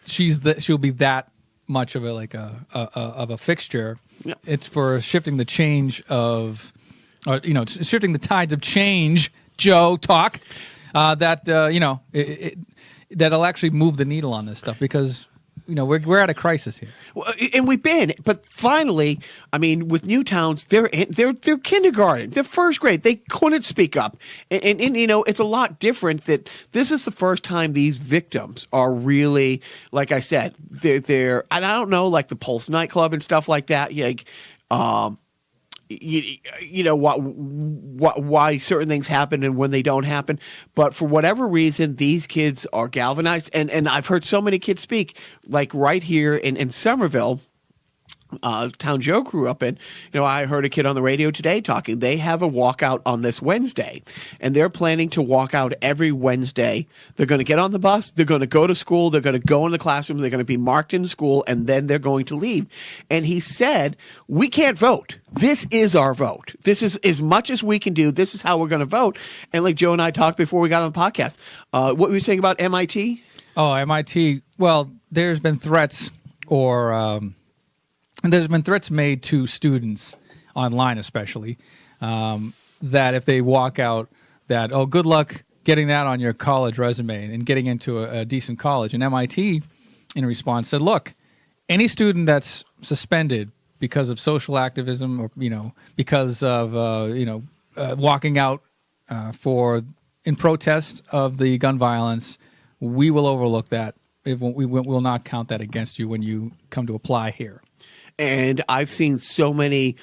Speaker 2: She'll be that much of a fixture.
Speaker 1: Yeah.
Speaker 2: It's for shifting the change of. Shifting the tides of change, Joe talk, that'll actually move the needle on this stuff because, we're at a crisis here.
Speaker 1: Well, and we've been, but finally, with Newtowns, they're kindergarten, they're first grade. They couldn't speak up. And it's a lot different that this is the first time these victims are really, like I said, they're and I don't know, the Pulse nightclub and stuff like that. Why certain things happen and when they don't happen. But for whatever reason, these kids are galvanized. And I've heard so many kids speak, right here in Somerville, town Joe grew up in. I heard a kid on the radio today talking. They have a walkout on this Wednesday, and they're planning to walk out every Wednesday. They're going to get on the bus. They're going to go to school. They're going to go in the classroom. They're going to be marked in school, and then they're going to leave. And he said, we can't vote. This is our vote. This is as much as we can do. This is how we're going to vote. And like Joe and I talked before we got on the podcast, what were you saying about MIT?
Speaker 2: Oh, MIT. Well, there's been threats there's been threats made to students online, especially, that if they walk out, that, good luck getting that on your college resume and getting into a decent college. And MIT, in response, said, look, any student that's suspended because of social activism or, because of, walking out in protest of the gun violence, we will overlook that. We will not count that against you when you come to apply here.
Speaker 1: And I've seen so many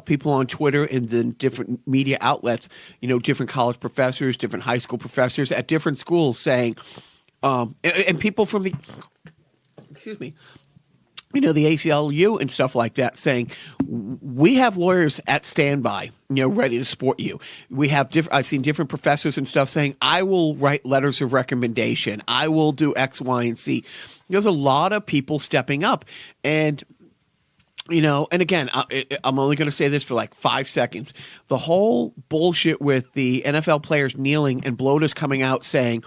Speaker 1: people on Twitter and then different media outlets, different college professors, different high school professors at different schools saying, and people from the ACLU and stuff like that saying, we have lawyers at standby, ready to support you. We have I've seen different professors and stuff saying, I will write letters of recommendation. I will do X, Y, and Z. There's a lot of people stepping up. And and again, I'm only going to say this for 5 seconds. The whole bullshit with the NFL players kneeling and Bloatus coming out saying,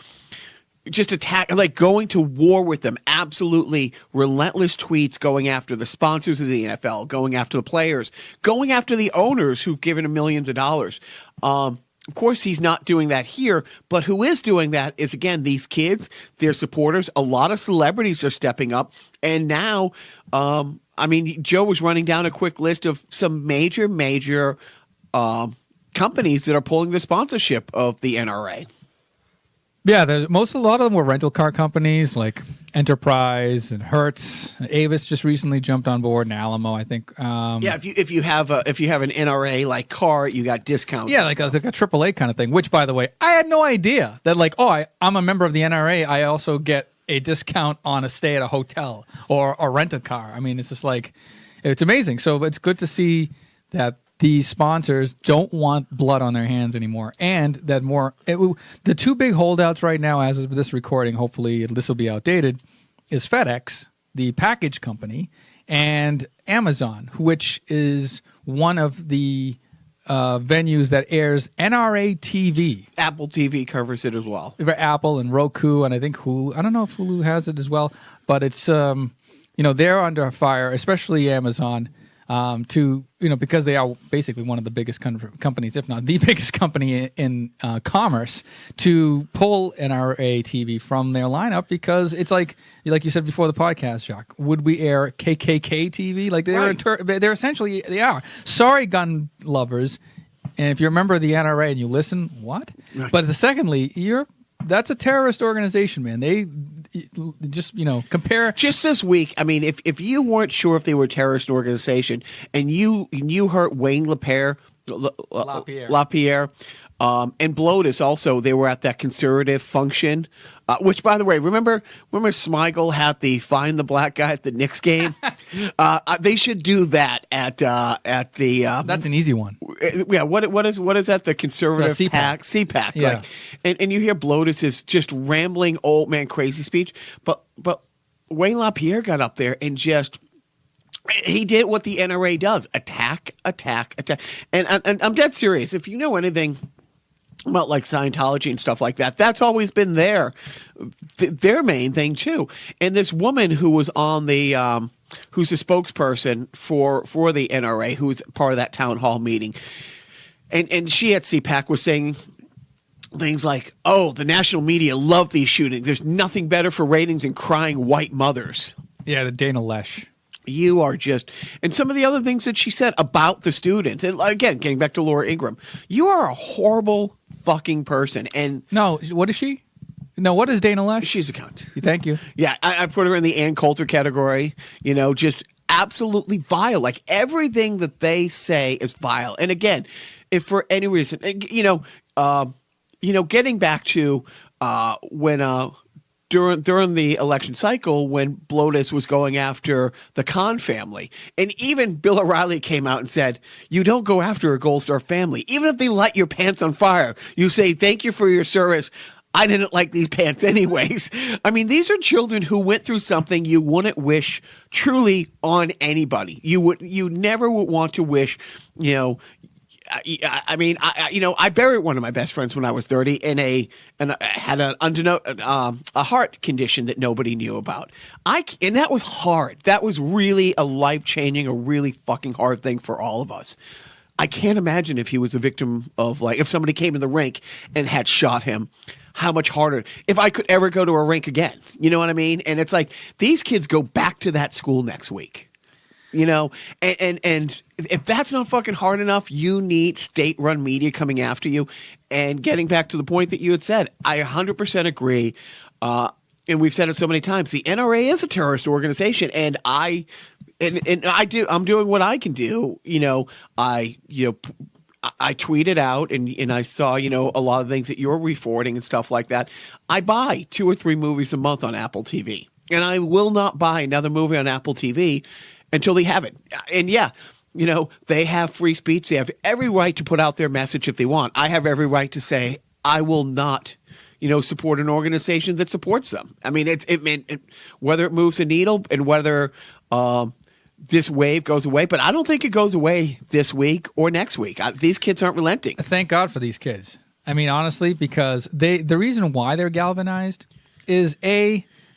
Speaker 1: just attack, like going to war with them. Absolutely relentless tweets going after the sponsors of the NFL, going after the players, going after the owners who've given him millions of dollars. Of course, he's not doing that here, but who is doing that is, again, these kids, their supporters. A lot of celebrities are stepping up. And now, Joe was running down a quick list of some major companies that are pulling the sponsorship of the NRA.
Speaker 2: Yeah, a lot of them were rental car companies like Enterprise and Hertz. Avis just recently jumped on board, and Alamo, I think.
Speaker 1: If you have an NRA like car, you got discounts.
Speaker 2: Yeah, like a AAA kind of thing. Which, by the way, I had no idea that I'm a member of the NRA. I also get a discount on a stay at a hotel or rent a car. I mean, it's just it's amazing. So it's good to see that these sponsors don't want blood on their hands anymore, and that the two big holdouts right now, as of this recording, hopefully this will be outdated, is FedEx, the package company, and Amazon, which is one of the venues that airs NRA TV.
Speaker 1: Apple TV covers it as well.
Speaker 2: Apple and Roku, and I think Hulu. I don't know if Hulu has it as well, but it's they're under fire, especially Amazon. Because they are basically one of the biggest companies, if not the biggest company in commerce, to pull NRA TV from their lineup, because it's like you said before the podcast, Jacques, would we air KKK TV? Like they're essentially, they are. Sorry, gun lovers. And if you're a member of the NRA and you listen, what? Right. But secondly, that's a terrorist organization, man. They just, compare. Just
Speaker 1: this week, if you weren't sure if they were a terrorist organization and you heard Wayne LaPierre, and Blotus also, they were at that conservative function, which, by the way, remember Smigel had the find the black guy at the Knicks game? They should do that at the.
Speaker 2: That's an easy one.
Speaker 1: Yeah, what is that? The conservative
Speaker 2: CPAC.
Speaker 1: Yeah. And you hear Blotus's just rambling old man crazy speech, but Wayne LaPierre got up there and just. He did what the NRA does: attack. And I'm dead serious. If you know anything about like Scientology and stuff like that, that's always been their main thing too. And this woman who was on the who's a spokesperson for the NRA, who was part of that town hall meeting, and she at CPAC was saying things like, "Oh, the national media love these shootings. There's nothing better for ratings than crying white mothers."
Speaker 2: Yeah, the Dana Lesh.
Speaker 1: You are just, and some of the other things that she said about the students, and again, getting back to Laura Ingraham, you are a horrible fucking person. And
Speaker 2: no, what is she? No, what is Dana Lesh?
Speaker 1: She's a cunt.
Speaker 2: Thank you.
Speaker 1: Yeah, I put her in the Ann Coulter category. Just absolutely vile. Like everything that they say is vile. And again, if for any reason, getting back to when. During the election cycle, when Blotus was going after the Khan family, and even Bill O'Reilly came out and said, "You don't go after a Gold Star family, even if they light your pants on fire. You say thank you for your service. I didn't like these pants anyways." These are children who went through something you wouldn't wish truly on anybody. You never would want to wish, I buried one of my best friends when I was 30 and had a heart condition that nobody knew about. And that was hard. That was really a life-changing, a really fucking hard thing for all of us. I can't imagine if he was a victim of if somebody came in the rink and had shot him, how much harder, if I could ever go to a rink again. You know what I mean? And it's like, these kids go back to that school next week. And if that's not fucking hard enough, you need state-run media coming after you. And getting back to the point that you had said, I 100% agree. And we've said it so many times. The NRA is a terrorist organization, and I'm doing what I can do. I tweeted out and I saw, a lot of things that you're re-forwarding and stuff like that. I buy 2 or 3 movies a month on Apple TV, and I will not buy another movie on Apple TV until they have it. And yeah, they have free speech. They have every right to put out their message if they want. I have every right to say, I will not, support an organization that supports them. Whether it moves the needle and whether this wave goes away, but I don't think it goes away this week or next week. These kids aren't relenting.
Speaker 2: Thank God for these kids. Honestly, because the reason why they're galvanized is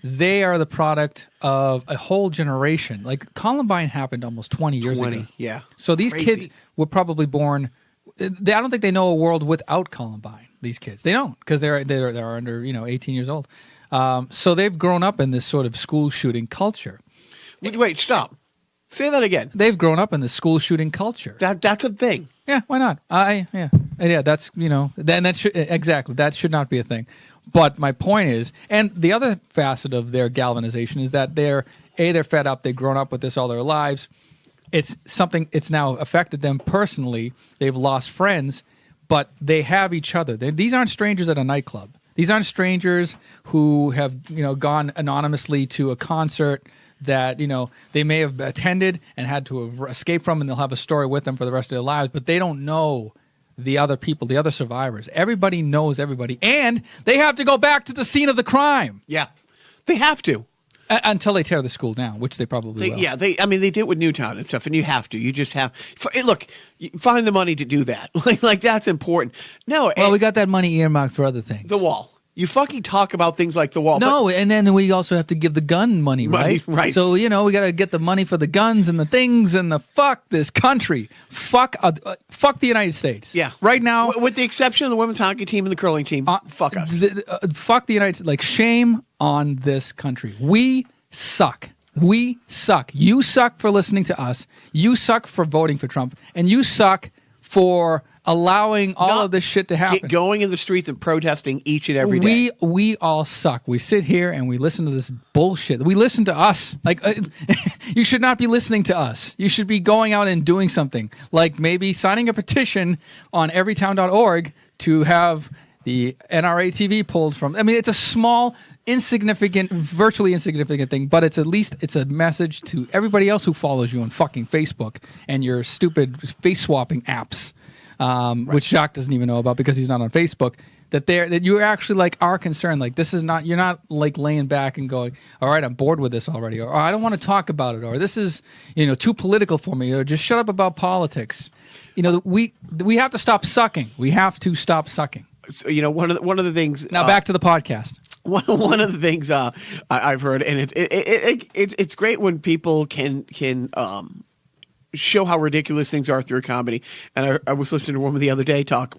Speaker 2: they are the product of a whole generation. Like Columbine happened almost 20 years ago.
Speaker 1: Yeah.
Speaker 2: So these
Speaker 1: Crazy.
Speaker 2: kids were probably born. I don't think they know a world without Columbine. These kids, they don't, because they're under 18 years old. So they've grown up in this sort of school shooting culture.
Speaker 1: Wait, stop. Say that again.
Speaker 2: They've grown up in the school shooting culture.
Speaker 1: That's a thing.
Speaker 2: Yeah, why not? Yeah. That's then that should exactly that should not be a thing. But my point is, and the other facet of their galvanization is that they're fed up. They've grown up with this all their lives. It's something. It's now affected them personally. They've lost friends, but they have each other. These aren't strangers at a nightclub. These aren't strangers who have gone anonymously to a concert that they may have attended and had to escape from, and they'll have a story with them for the rest of their lives. But they don't know the other people, the other survivors. Everybody knows everybody, and they have to go back to the scene of the crime.
Speaker 1: Yeah, they have to.
Speaker 2: Until they tear the school down, which they probably will.
Speaker 1: Yeah, they did it with Newtown and stuff, and you have to. You just have look. Find the money to do that. like that's important. No,
Speaker 2: well, we got that money earmarked for other things.
Speaker 1: The wall. You fucking talk about things like the wall.
Speaker 2: No, and then we also have to give the gun money, right?
Speaker 1: Right.
Speaker 2: So we got to get the money for the guns and the things and the fuck this country, fuck the United States.
Speaker 1: Yeah,
Speaker 2: right now,
Speaker 1: with the exception of the women's hockey team and the curling team, fuck us.
Speaker 2: Fuck the United States. Like shame on this country. We suck. We suck. You suck for listening to us. You suck for voting for Trump, and you suck for allowing all of this shit to happen.
Speaker 1: Going in the streets and protesting each and every day.
Speaker 2: We all suck. We sit here and we listen to this bullshit. We listen to us. Like you should not be listening to us. You should be going out and doing something. Like maybe signing a petition on everytown.org to have the NRA TV pulled from. I mean, it's a small, insignificant, virtually insignificant thing, but it's a message to everybody else who follows you on fucking Facebook and your stupid face swapping apps. Which Jacques doesn't even know about because he's not on Facebook, that you actually like are concerned. Like this is not, you're not like laying back and going, all right, I'm bored with this already, or I don't want to talk about it, or this is too political for me, or just shut up about politics. We have to stop sucking. We have to stop sucking.
Speaker 1: So, one of the things.
Speaker 2: Now back to the podcast.
Speaker 1: One of the things I've heard, and it's great when people can show how ridiculous things are through comedy. And I was listening to a woman the other day talk,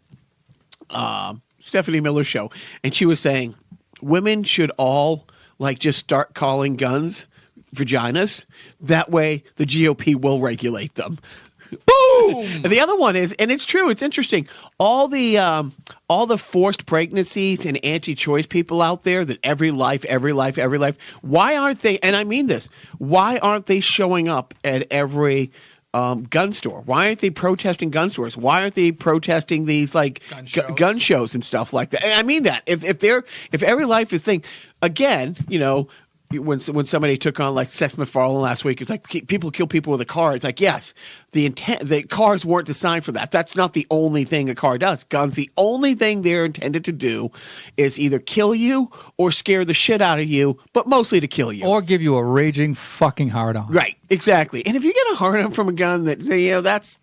Speaker 1: Stephanie Miller's show, and she was saying women should all just start calling guns vaginas. That way the GOP will regulate them. Boom! And the other one is, and it's true, it's interesting, all the forced pregnancies and anti-choice people out there that every life, why aren't they, and I mean this, why aren't they showing up at every gun store? Why aren't they protesting gun stores? Why aren't they protesting these gun shows and stuff like that? And I mean that if every life is thing, again, when somebody took on Seth MacFarlane last week, it's like people kill people with a car. It's like, yes, the cars weren't designed for that. That's not the only thing a car does. Guns, the only thing they're intended to do is either kill you or scare the shit out of you, but mostly to kill you.
Speaker 2: Or give you a raging fucking hard on.
Speaker 1: Right, exactly. And if you get a hard on from a gun that's...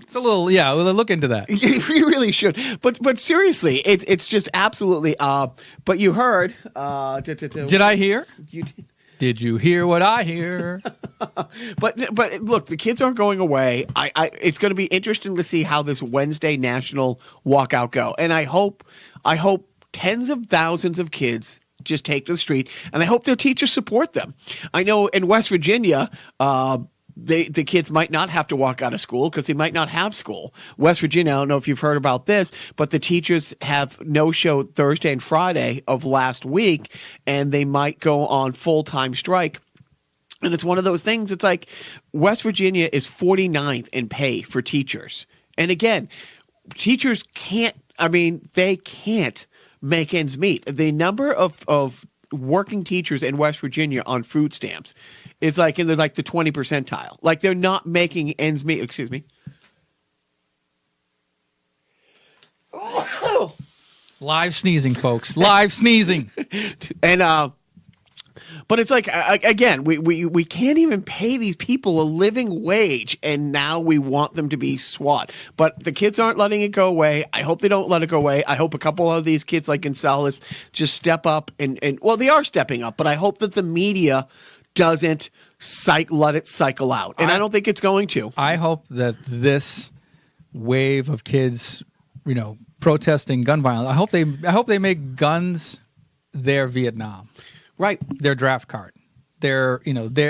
Speaker 2: It's a little, yeah. We'll look into that.
Speaker 1: You really should, but seriously, it's just absolutely. But you heard?
Speaker 2: Did I hear? Did you hear what I hear?
Speaker 1: But look, the kids aren't going away. It's going to be interesting to see how this Wednesday national walkout go, and I hope tens of thousands of kids just take to the street, and I hope their teachers support them. I know in West Virginia. The kids might not have to walk out of school because they might not have school. West Virginia, I don't know if you've heard about this, but the teachers have no-show Thursday and Friday of last week, and they might go on full-time strike. And it's one of those things, it's like West Virginia is 49th in pay for teachers. And again, teachers can't make ends meet. The number of working teachers in West Virginia on food stamps is in the 20 percentile. They're not making ends meet. Excuse me.
Speaker 2: Live sneezing, folks. Live sneezing.
Speaker 1: And But it's like, again, we can't even pay these people a living wage, and now we want them to be SWAT. But the kids aren't letting it go away. I hope they don't let it go away. I hope a couple of these kids like Gonzalez just step up and well, they are stepping up, but I hope that the media doesn't let it cycle out. And I don't think it's going to.
Speaker 2: I hope that this wave of kids, protesting gun violence, I hope they make guns their Vietnam.
Speaker 1: Right.
Speaker 2: Their draft card. They're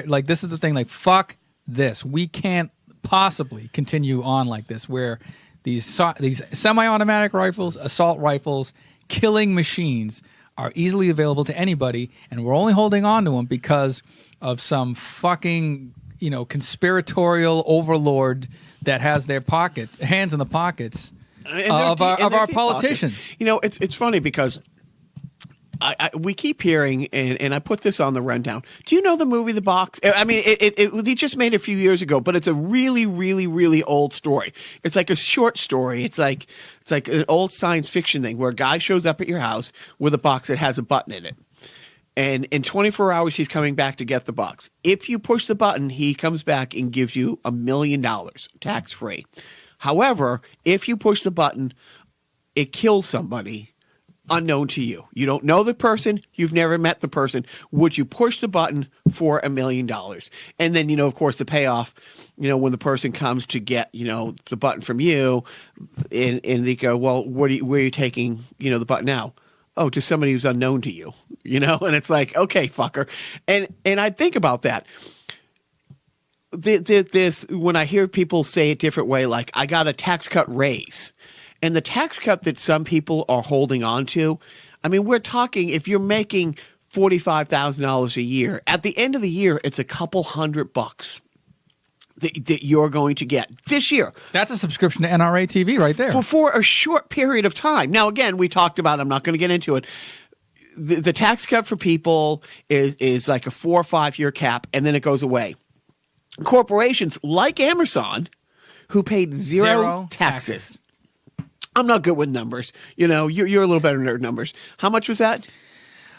Speaker 2: like, this is the thing, like, fuck this. We can't possibly continue on like this, where these semi-automatic rifles, assault rifles, killing machines are easily available to anybody, and we're only holding on to them because of some fucking, conspiratorial overlord that has their hands in the pockets of our politicians.
Speaker 1: Pockets. It's funny because we keep hearing, and I put this on the rundown. Do you know the movie The Box? I mean, they just made it a few years ago, but it's a really, really, really old story. It's like a short story. It's like an old science fiction thing where a guy shows up at your house with a box that has a button in it. And in 24 hours, he's coming back to get the box. If you push the button, he comes back and gives you $1 million, tax-free. However, if you push the button, it kills somebody unknown to you. You don't know the person. You've never met the person. Would you push the button for $1 million? And then, of course, the payoff, when the person comes to get, the button from you, and they go, well, where are you taking, the button now? Oh, to somebody who's unknown to you, and it's like, okay, fucker. And I think about that. This, when I hear people say it different way, like, I got a tax cut raise. And the tax cut that some people are holding on to, I mean, we're talking, if you're making $45,000 a year, at the end of the year, it's a couple $100 that you're going to get this year.
Speaker 2: That's a subscription to NRA TV right there.
Speaker 1: For a short period of time. Now, again, we talked about, I'm not going to get into it, the tax cut for people is like a 4 or 5 year cap, and then it goes away. Corporations like Amazon, who paid zero taxes. I'm not good with numbers. You're a little better at numbers. How much was that?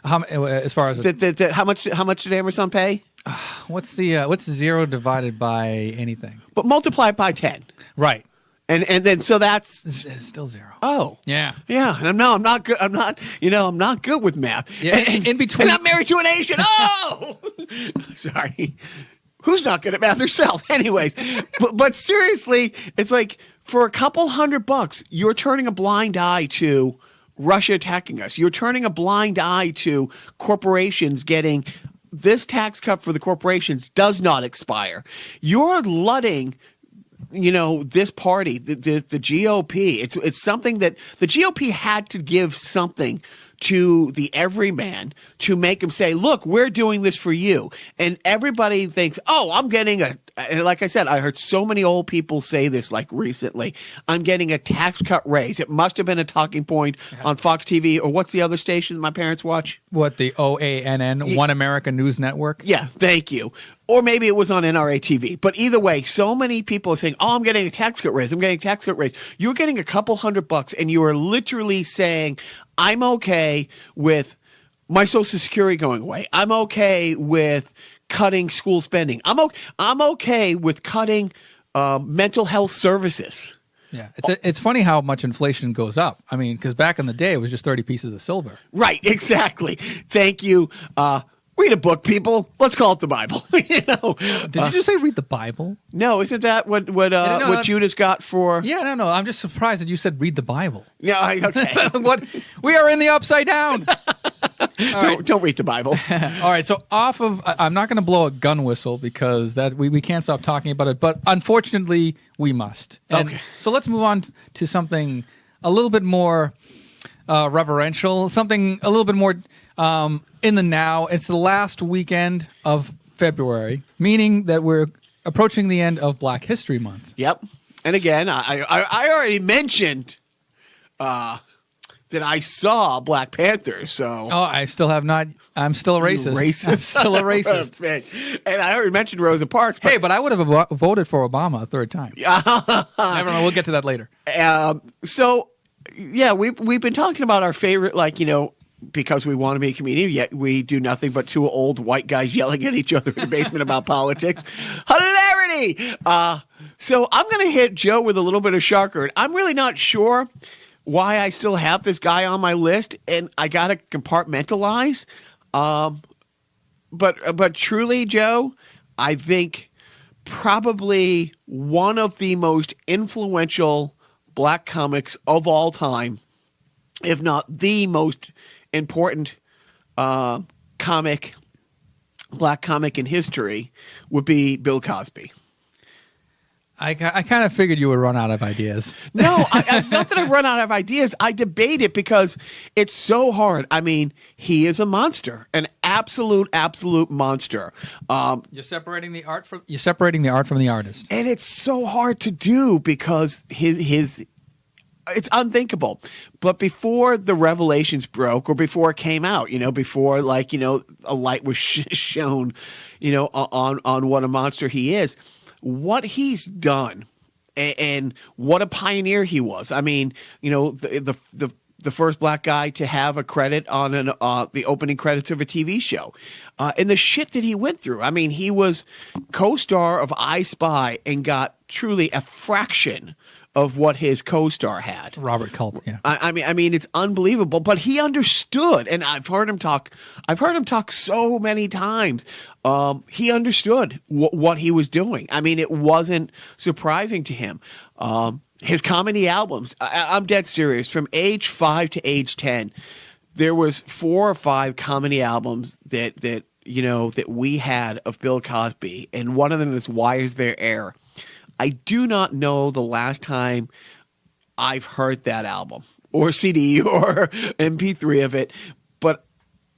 Speaker 2: As far as
Speaker 1: how much did Amazon pay?
Speaker 2: What's zero divided by anything?
Speaker 1: But multiply it by 10.
Speaker 2: Right.
Speaker 1: And then so that's
Speaker 2: it's still zero.
Speaker 1: Oh.
Speaker 2: Yeah.
Speaker 1: Yeah. And I'm not good. I'm not good with math.
Speaker 2: Yeah. And in between,
Speaker 1: and I'm married to an Asian. Oh. Sorry. Who's not good at math herself? Anyways, but seriously, it's like, for a couple $100, you're turning a blind eye to Russia attacking us. You're turning a blind eye to corporations getting this tax cut for the corporations does not expire. You're letting, this party, the GOP. It's something that the GOP had to give something to the everyman to make him say, look, we're doing this for you. And everybody thinks, oh, I'm getting and like I said, I heard so many old people say this like recently, I'm getting a tax cut raise. It must have been a talking point on Fox TV, or what's the other station my parents watch?
Speaker 2: What, the OANN, One America News Network?
Speaker 1: Yeah, thank you. Or maybe it was on NRA TV. But either way, so many people are saying, oh, I'm getting a tax cut raise. I'm getting a tax cut raise. You're getting a couple $100 and you are literally saying, I'm okay with my Social Security going away. I'm okay with cutting school spending. I'm okay with cutting mental health services.
Speaker 2: Yeah, it's funny how much inflation goes up. I mean, because back in the day, it was just 30 pieces of silver.
Speaker 1: Right, exactly. Thank you. Read a book, people. Let's call it the Bible.
Speaker 2: Did you just say read the Bible?
Speaker 1: No, isn't that what Judas got for?
Speaker 2: Yeah, no. I'm just surprised that you said read the Bible.
Speaker 1: Yeah, okay.
Speaker 2: What? We are in the upside down.
Speaker 1: Don't read the Bible.
Speaker 2: All right, so I'm not going to blow a gun whistle because that we can't stop talking about it, but unfortunately we must. And
Speaker 1: okay.
Speaker 2: So let's move on to something a little bit more reverential, something a little bit more in the now. It's the last weekend of February, meaning that we're approaching the end of Black History Month.
Speaker 1: Yep. And again, I already mentioned that I saw Black Panther, so...
Speaker 2: Oh, I still have not... I'm still a racist.
Speaker 1: Racist.
Speaker 2: I'm still a racist.
Speaker 1: And I already mentioned Rosa Parks.
Speaker 2: Hey, but I would have voted for Obama a third time. Never mind. We'll get to that later.
Speaker 1: So, yeah, we've been talking about our favorite, because we want to be a comedian, yet we do nothing but two old white guys yelling at each other in the basement about politics. Hilarity! So I'm going to hit Joe with a little bit of Sharker. I'm really not sure why I still have this guy on my list, and I got to compartmentalize. But truly, Joe, I think probably one of the most influential black comics of all time, if not the most important black comic in history, would be Bill Cosby.
Speaker 2: I kind of figured you would run out of ideas.
Speaker 1: No, it's not that I run out of ideas. I debate it because it's so hard. I mean, he is a monster, an absolute monster.
Speaker 2: You're separating the art from the artist,
Speaker 1: and it's so hard to do because his it's unthinkable. But before the revelations broke, or before it came out, before a light was shown, on what a monster he is. What he's done and what a pioneer he was. I mean, the first black guy to have a credit on the opening credits of a TV show, and the shit that he went through. I mean, he was co-star of I Spy and got truly a fraction of what his co-star had.
Speaker 2: Robert Culp. Yeah.
Speaker 1: I mean, it's unbelievable. But he understood, and I've heard him talk so many times. He understood what he was doing. I mean, it wasn't surprising to him. His comedy albums. I'm dead serious. From age 5 to age 10, there was 4 or 5 comedy albums that we had of Bill Cosby, and one of them is Why Is There Air? I do not know the last time I've heard that album or CD or MP3 of it, but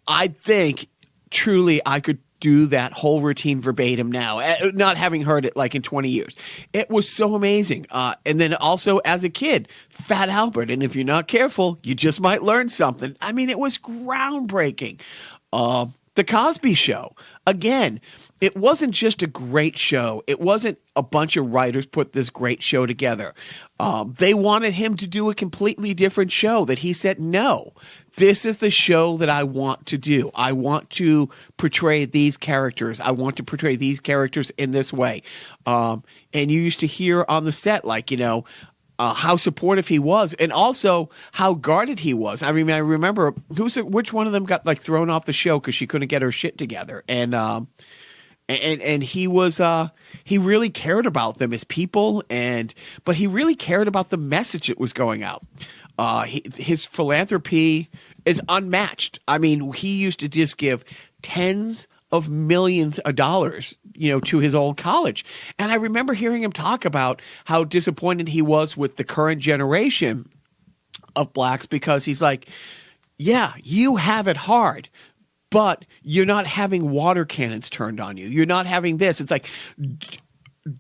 Speaker 1: I think truly I could do that whole routine verbatim now, not having heard it like in 20 years. It was so amazing. And then also as a kid, Fat Albert. And if you're not careful, you just might learn something. I mean, it was groundbreaking. The Cosby Show, again, it wasn't just a great show. It wasn't a bunch of writers put this great show together. They wanted him to do a completely different show that he said, no, this is the show that I want to do. I want to portray these characters. I want to portray these characters in this way. And you used to hear on the set, how supportive he was, and also how guarded he was. I mean, I remember which one of them got thrown off the show because she couldn't get her shit together, and he was he really cared about them as people, but he really cared about the message that was going out. His philanthropy is unmatched. I mean, he used to just give tens of millions of dollars, to his old college. And I remember hearing him talk about how disappointed he was with the current generation of blacks, because he's like, yeah, you have it hard, but you're not having water cannons turned on you. You're not having this. It's like,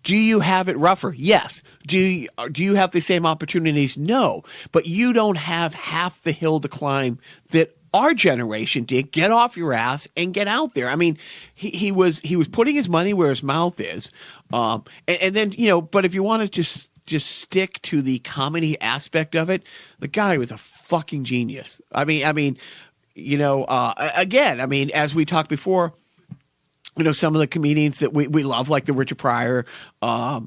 Speaker 1: do you have it rougher? Yes. Do you have the same opportunities? No. But you don't have half the hill to climb that our generation did. Get off your ass and get out there. I mean, he was putting his money where his mouth is. And then, but if you want to just stick to the comedy aspect of it, the guy was a fucking genius. Again, as we talked before, some of the comedians that we love, like the Richard Pryor, Michael,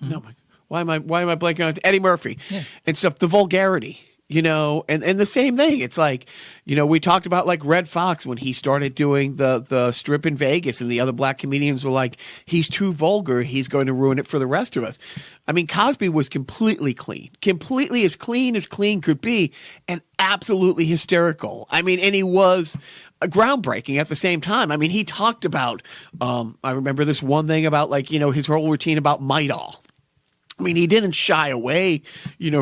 Speaker 1: no, why am I blanking on Eddie Murphy, and stuff, the vulgarity, and the same thing. It's like, we talked about like Red Fox when he started doing the strip in Vegas, and the other black comedians were like, he's too vulgar. He's going to ruin it for the rest of us. I mean, Cosby was completely as clean could be, and absolutely hysterical. I mean, and he was groundbreaking at the same time. I mean, he talked about, I remember this one thing about his whole routine about Midol. I mean, he didn't shy away,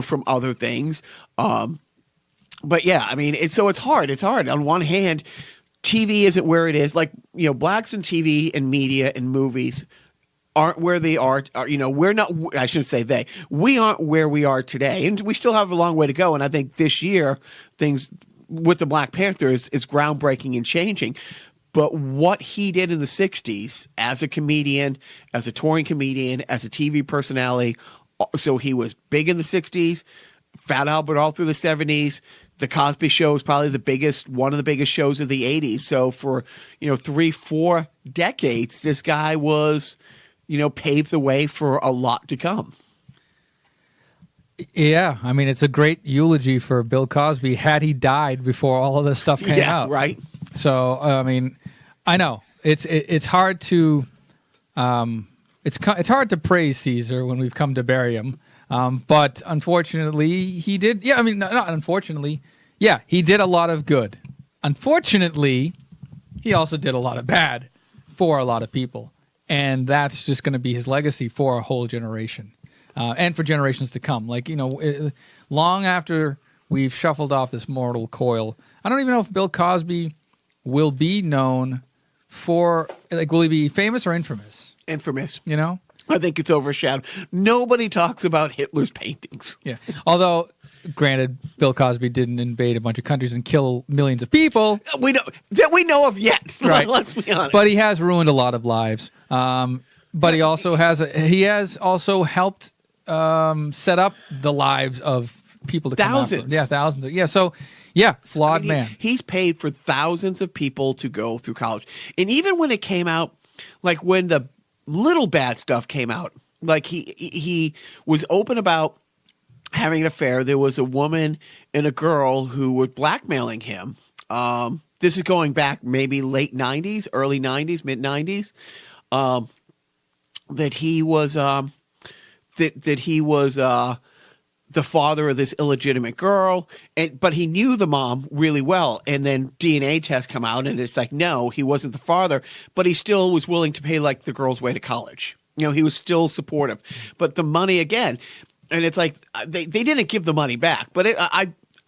Speaker 1: from other things. But yeah, I mean, it's hard. It's hard. On one hand, TV isn't where it is. Blacks in TV and media and movies aren't where they are. We're not, I shouldn't say they, we aren't where we are today. And we still have a long way to go. And I think this year, things with the Black Panthers is groundbreaking and changing. But what he did in the 60s as a comedian, as a touring comedian, as a TV personality, so he was big in the 60s, Fat Albert all through the 70s. The Cosby Show was probably one of the biggest shows of the 80s. So for, 3-4 decades, this guy was, paved the way for a lot to come.
Speaker 2: Yeah, I mean, it's a great eulogy for Bill Cosby had he died before all of this stuff came out.
Speaker 1: Right.
Speaker 2: So, I mean, I know it's hard to it's hard to praise Caesar when we've come to bury him. But unfortunately, he did. Yeah, I mean, not unfortunately. Yeah, he did a lot of good. Unfortunately, he also did a lot of bad for a lot of people, and that's just going to be his legacy for a whole generation. And for generations to come. Like, long after we've shuffled off this mortal coil, I don't even know if Bill Cosby will be known for, will he be famous or infamous?
Speaker 1: Infamous.
Speaker 2: I
Speaker 1: think it's overshadowed. Nobody talks about Hitler's paintings.
Speaker 2: Yeah. Although, granted, Bill Cosby didn't invade a bunch of countries and kill millions of people.
Speaker 1: We know of yet.
Speaker 2: Right.
Speaker 1: Let's be honest.
Speaker 2: But he has ruined a lot of lives. But he also has also helped set up the lives of people to
Speaker 1: thousands.
Speaker 2: Come out. Yeah, thousands. Yeah, so flawed man.
Speaker 1: He's paid for thousands of people to go through college, and even when it came out, like when the little bad stuff came out, like he was open about having an affair. There was a woman and a girl who were blackmailing him. This is going back maybe late 90s, early 90s, mid 90s. That he was. That he was the father of this illegitimate girl, but he knew the mom really well. And then DNA tests come out, and it's like, no, he wasn't the father, but he still was willing to pay like the girl's way to college. He was still supportive. But the money again, and it's like they didn't give the money back. But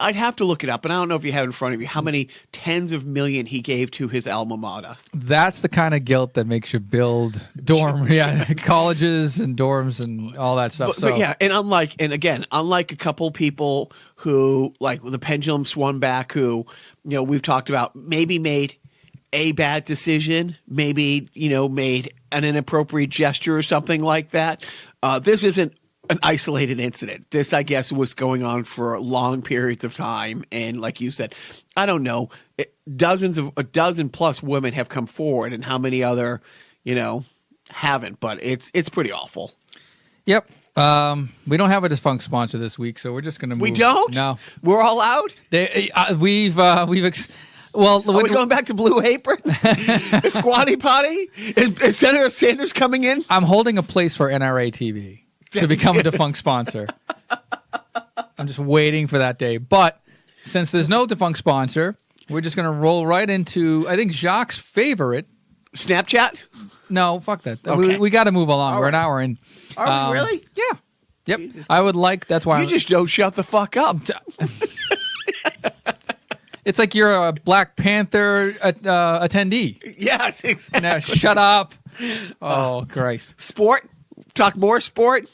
Speaker 1: I'd have to look it up, and I don't know if you have in front of you how many tens of million he gave to his alma mater.
Speaker 2: That's the kind of guilt that makes you build colleges and dorms and all that stuff.
Speaker 1: But and unlike a couple people who, like, the pendulum swung back, who, we've talked about, maybe made a bad decision, maybe, made an inappropriate gesture or something like that. This isn't an isolated incident. This, I guess, was going on for long periods of time. And like you said, I don't know, a dozen plus women have come forward, and how many other, haven't, but it's pretty awful.
Speaker 2: Yep. We don't have a defunct sponsor this week, so we're just going to move.
Speaker 1: We don't?
Speaker 2: No.
Speaker 1: We're all out?
Speaker 2: Are we
Speaker 1: going back to Blue Apron? Squatty Potty? Is Senator Sanders coming in?
Speaker 2: I'm holding a place for NRA TV to become a defunct sponsor. I'm just waiting for that day. But since there's no defunct sponsor, we're just going to roll right into, I think, Jacques' favorite.
Speaker 1: Snapchat?
Speaker 2: No, fuck that.
Speaker 1: Okay.
Speaker 2: We got to move along.
Speaker 1: All
Speaker 2: We're
Speaker 1: right.
Speaker 2: an hour in.
Speaker 1: Are we really?
Speaker 2: Yeah. Yep.
Speaker 1: Jesus.
Speaker 2: I would like, that's why.
Speaker 1: You just don't shut the fuck up.
Speaker 2: It's like you're a Black Panther attendee.
Speaker 1: Yes, exactly.
Speaker 2: Now, shut up. Oh, Christ.
Speaker 1: Sport? Talk more sport?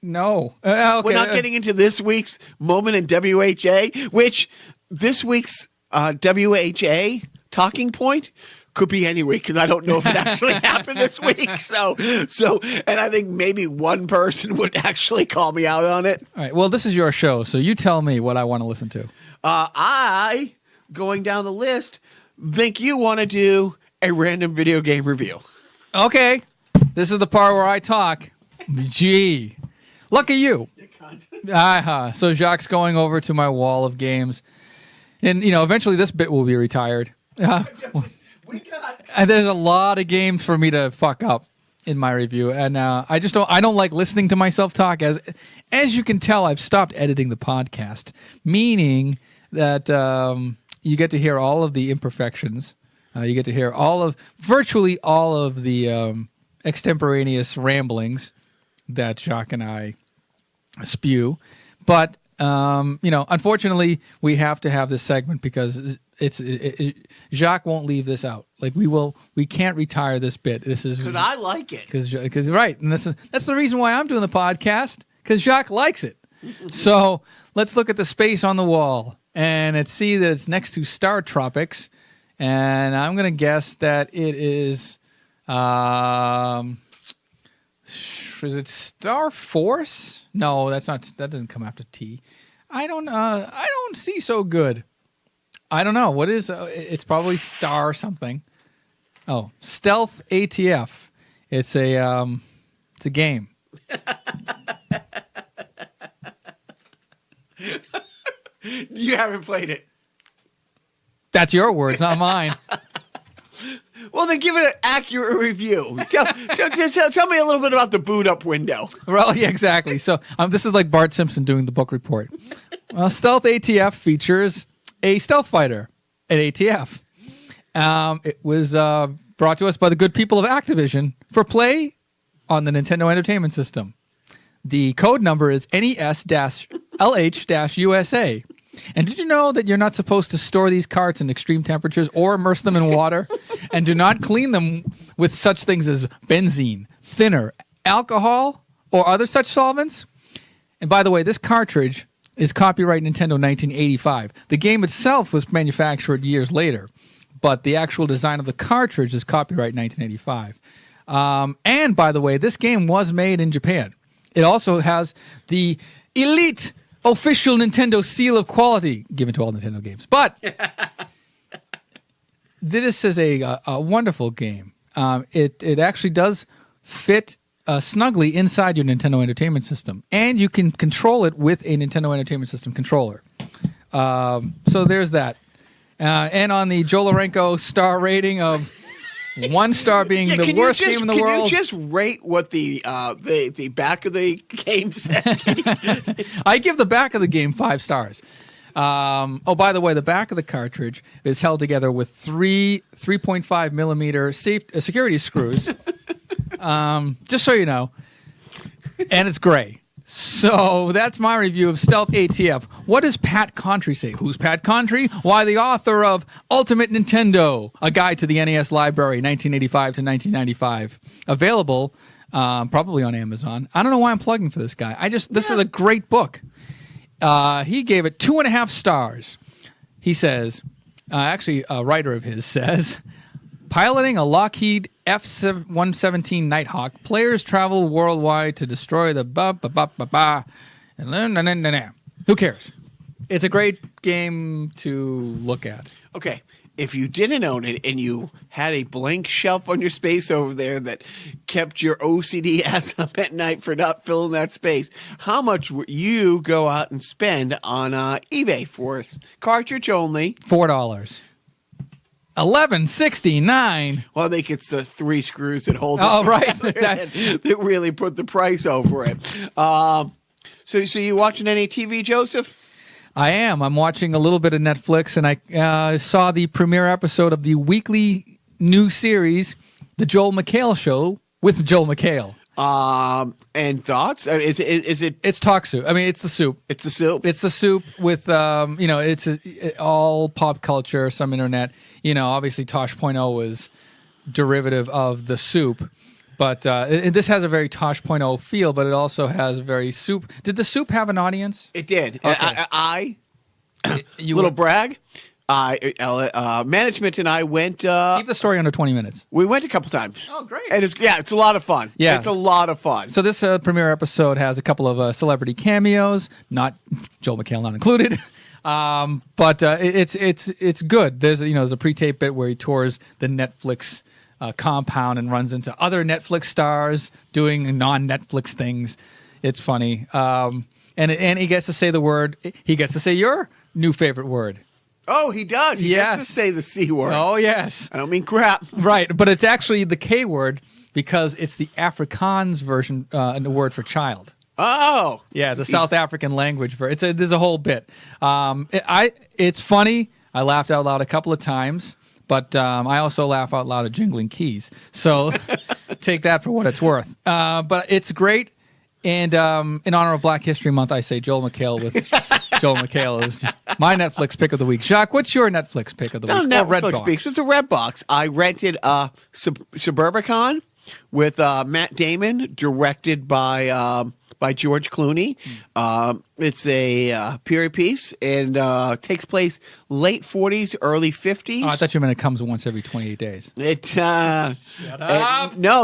Speaker 2: No. Okay.
Speaker 1: We're not getting into this week's moment in WHA, which this week's WHA talking point could be any week, because I don't know if it actually happened this week. So, and I think maybe one person would actually call me out on it.
Speaker 2: All right. Well, this is your show, so you tell me what I want to listen to.
Speaker 1: I, going down the list, think you want to do a random video game review.
Speaker 2: Okay. This is the part where I talk. Gee. Lucky you. So Jacques going over to my wall of games. And, eventually this bit will be retired. And there's a lot of games for me to fuck up in my review. And I don't like listening to myself talk. As you can tell, I've stopped editing the podcast, meaning that you get to hear all of the imperfections. You get to hear virtually all of the extemporaneous ramblings that Jacques and I spew. But, unfortunately, we have to have this segment because Jacques won't leave this out. Like, we can't retire this bit. This is
Speaker 1: because I like it.
Speaker 2: Because right, and that's the reason why I'm doing the podcast, because Jacques likes it. So let's look at the space on the wall and see that it's next to Star Tropics, and I'm gonna guess that it is Is it Star Force? No, that's not. That doesn't come after T. I don't see so good. I don't know what is. It's probably Star something. Oh, Stealth ATF. It's a game.
Speaker 1: You haven't played it.
Speaker 2: That's your words, not mine.
Speaker 1: Well, then give it an accurate review. Tell me a little bit about the boot up window.
Speaker 2: Well, yeah, exactly. So this is like Bart Simpson doing the book report. Well, Stealth ATF features a stealth fighter at ATF. It was brought to us by the good people of Activision for play on the Nintendo Entertainment System. The code number is NES-LH-USA. And did you know that you're not supposed to store these carts in extreme temperatures or immerse them in water? And do not clean them with such things as benzene, thinner, alcohol, or other such solvents? And by the way, this cartridge is copyright Nintendo 1985. The game itself was manufactured years later, but the actual design of the cartridge is copyright 1985. And by the way, this game was made in Japan. It also has the elite official Nintendo seal of quality given to all Nintendo games. But this is a wonderful game. It actually does fit snugly inside your Nintendo Entertainment System. And you can control it with a Nintendo Entertainment System controller. So there's that. And on the Joe Lorenco star rating of 1 star being the worst game in the world.
Speaker 1: Can you just rate what the back of the game said?
Speaker 2: I give the back of the game 5 stars. By the way, the back of the cartridge is held together with 3.5 millimeter security screws. Just so you know. And it's gray. So that's my review of Stealth ATF. What does Pat Contry say? Who's Pat Contry? Why, the author of Ultimate Nintendo, a guide to the NES library, 1985 to 1995. Available probably on Amazon. I don't know why I'm plugging for this guy. This is a great book. He gave it 2.5 stars. He says, actually a writer of his says, piloting a Lockheed F-117 Nighthawk, players travel worldwide to destroy the Who cares? It's a great game to look at.
Speaker 1: Okay, if you didn't own it and you had a blank shelf on your space over there that kept your OCD ass up at night for not filling that space, how much would you go out and spend on eBay for a cartridge only?
Speaker 2: $4. $11.69.
Speaker 1: Well, I think it's the 3 screws that hold it.
Speaker 2: Oh, right.
Speaker 1: that really put the price over it. So you watching any TV, Joseph?
Speaker 2: I am. I'm watching a little bit of Netflix, and I saw the premiere episode of the weekly new series, The Joel McHale Show with Joel McHale.
Speaker 1: And thoughts? Is it?
Speaker 2: It's talk soup. I mean, it's the soup.
Speaker 1: It's the soup.
Speaker 2: It's the soup with it's all pop culture, some internet. Obviously Tosh.0 was derivative of the soup, but this has a very Tosh.0 feel, but it also has a very soup. Did the soup have an audience?
Speaker 1: It did.
Speaker 2: Okay.
Speaker 1: Little brag. Management and I went.
Speaker 2: Keep the story under 20 minutes.
Speaker 1: We went a couple times.
Speaker 2: Oh, great!
Speaker 1: And it's a lot of fun.
Speaker 2: Yeah,
Speaker 1: it's a lot of fun.
Speaker 2: So this premiere episode has a couple of celebrity cameos, not Joel McHale not included, but it's good. There's a pre-tape bit where he tours the Netflix compound and runs into other Netflix stars doing non-Netflix things. It's funny, and he gets to say the word. He gets to say your new favorite word.
Speaker 1: Oh, he does. He gets to say the C word.
Speaker 2: Oh, yes.
Speaker 1: I don't mean crap.
Speaker 2: Right, but it's actually the K word because it's the Afrikaans version, the word for child.
Speaker 1: Oh.
Speaker 2: Yeah, the South African language. There's a whole bit. It's funny. I laughed out loud a couple of times, but I also laugh out loud at jingling keys. So take that for what it's worth. But it's great. And in honor of Black History Month, I say Joel McHale with Joel McHale is my Netflix pick of the week. Jacques, what's your Netflix pick of the week?
Speaker 1: Not Netflix pick. It's a Redbox. I rented Suburbicon with Matt Damon, directed by George Clooney. It's a period piece and takes place late 40s, early 50s.
Speaker 2: Oh, I thought you meant it comes once every 28 days.
Speaker 1: Shut up. No,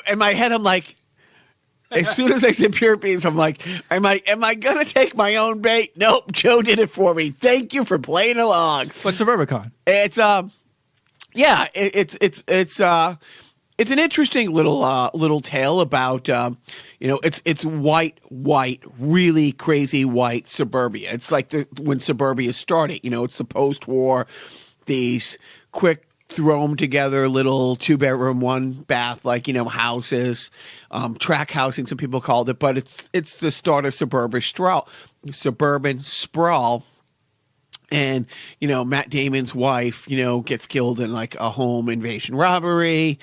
Speaker 1: in my head I'm like, As soon as I said pure beans, I'm like, am I gonna take my own bait? Nope, Joe did it for me. Thank you for playing along.
Speaker 2: What's Suburbicon?
Speaker 1: It's yeah, it's an interesting little tale about it's white, really crazy white suburbia. It's like when suburbia started. It's the post-war, these quick throw them together little 2-bedroom, 1-bath, houses, track housing, some people called it, but it's the start of suburban sprawl. And, Matt Damon's wife, gets killed in like a home invasion robbery.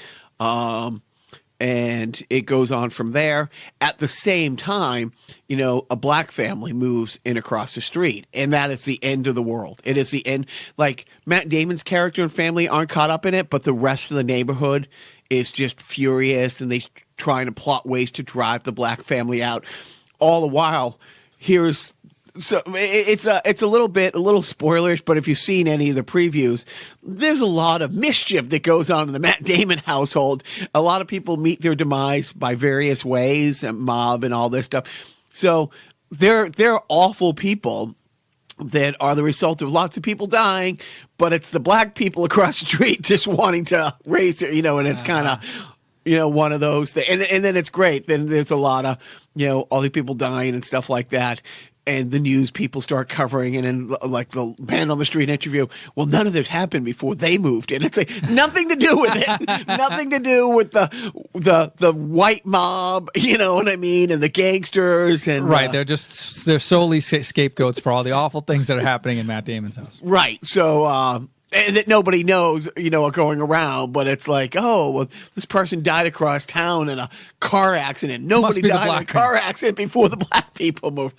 Speaker 1: And it goes on from there. At the same time, a black family moves in across the street, and that is the end of the world. It is the end. Like, Matt Damon's character and family aren't caught up in it, but the rest of the neighborhood is just furious, and they're trying to plot ways to drive the black family out. All the while, so it's a little spoilerish, but if you've seen any of the previews, there's a lot of mischief that goes on in the Matt Damon household. A lot of people meet their demise by various ways, and mob and all this stuff. So they're awful people that are the result of lots of people dying, but it's the black people across the street just wanting to raise their, and it's kind of, one of those things. And then it's great. Then there's a lot of, all these people dying and stuff like that. And the news people start covering it, and like the man on the street interview, well, none of this happened before they moved in. It's like nothing to do with it. Nothing to do with the white mob, you know what I mean, and the gangsters and
Speaker 2: right. They're solely scapegoats for all the awful things that are happening in Matt Damon's house.
Speaker 1: Right. So and that nobody knows, are going around, but it's like, oh, well, this person died across town in a car accident. Nobody died in a car accident before the black people moved.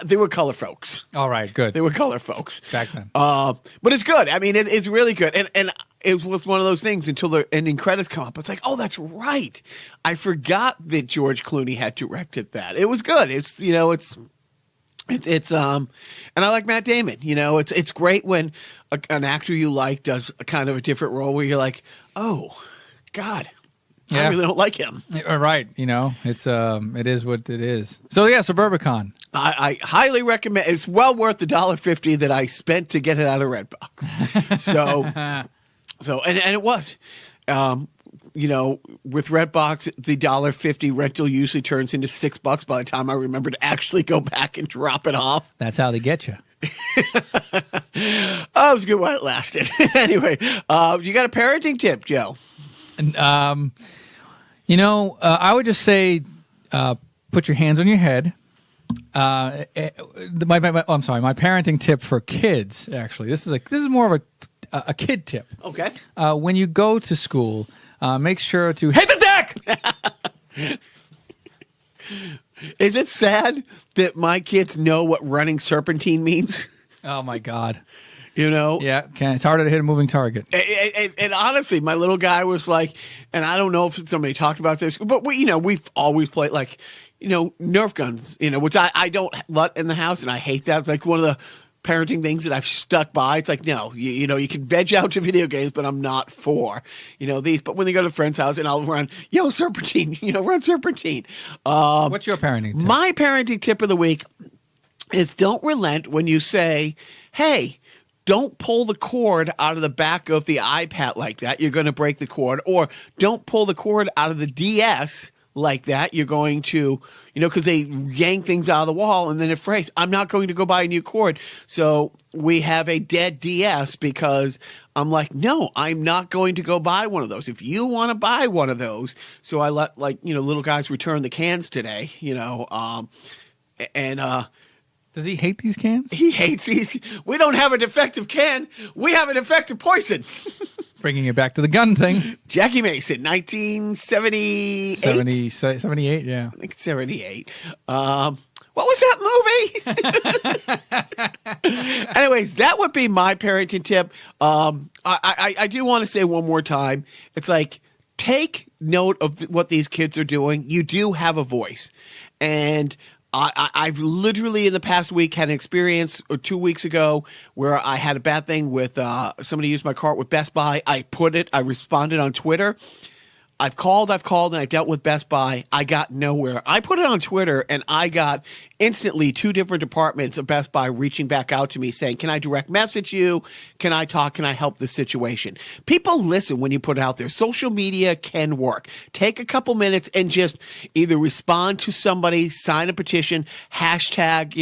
Speaker 1: They were color folks.
Speaker 2: All right, good.
Speaker 1: They were color folks
Speaker 2: back then.
Speaker 1: But it's good. I mean, it's really good. And it was one of those things until the ending credits come up. It's like, oh, that's right. I forgot that George Clooney had directed that. It was good. It's and I like Matt Damon. It's great when an actor you like does a kind of a different role where you're like, oh, God, I really don't like him.
Speaker 2: Right. It is what it is. So yeah, Suburbicon.
Speaker 1: I highly recommend. It's well worth the $1.50 that I spent to get it out of Redbox. So and it was. With Redbox, the $1.50 rental usually turns into $6 by the time I remember to actually go back and drop it off.
Speaker 2: That's how they get you.
Speaker 1: It was good while it lasted. Anyway, you got a parenting tip, Joe?
Speaker 2: I would just say put your hands on your head. My parenting tip for kids, actually. This is more of a kid tip.
Speaker 1: Okay.
Speaker 2: When you go to school, make sure to hit the deck.
Speaker 1: Is it sad that my kids know what running serpentine means?
Speaker 2: Oh my God.
Speaker 1: Yeah,
Speaker 2: it's harder to hit a moving target.
Speaker 1: And honestly, my little guy was like, and I don't know if somebody talked about this, but we've always played like, Nerf guns, which I don't let in the house, and I hate that. It's like one of the parenting things that I've stuck by. It's like, no, you can veg out to video games, but I'm not for, these. But when they go to a friend's house and I'll run, serpentine, run serpentine.
Speaker 2: What's your parenting tip?
Speaker 1: My parenting tip of the week is don't relent when you say, hey, don't pull the cord out of the back of the iPad like that. You're going to break the cord. Or don't pull the cord out of the DS like that. You're going to, because they yank things out of the wall and then it breaks. I'm not going to go buy a new cord. So we have a dead DS because I'm like, no, I'm not going to go buy one of those. If you want to buy one of those. So I let little guys return the cans today,
Speaker 2: Does he hate these cans?
Speaker 1: He hates these. We don't have a defective can. We have a defective poison.
Speaker 2: Bringing it back to the gun thing.
Speaker 1: Jackie Mason, 1978.
Speaker 2: 78, yeah.
Speaker 1: I think 78. What was that movie? Anyways, that would be my parenting tip. I do want to say one more time. It's like, take note of what these kids are doing. You do have a voice. And I've literally in the past week had an experience 2 weeks ago where I had a bad thing with somebody used my cart with Best Buy. I responded on Twitter. I've called, and I dealt with Best Buy. I got nowhere. I put it on Twitter, and I got instantly 2 different departments of Best Buy reaching back out to me saying, can I direct message you? Can I talk? Can I help the situation? People listen when you put it out there. Social media can work. Take a couple minutes and just either respond to somebody, sign a petition, hashtag,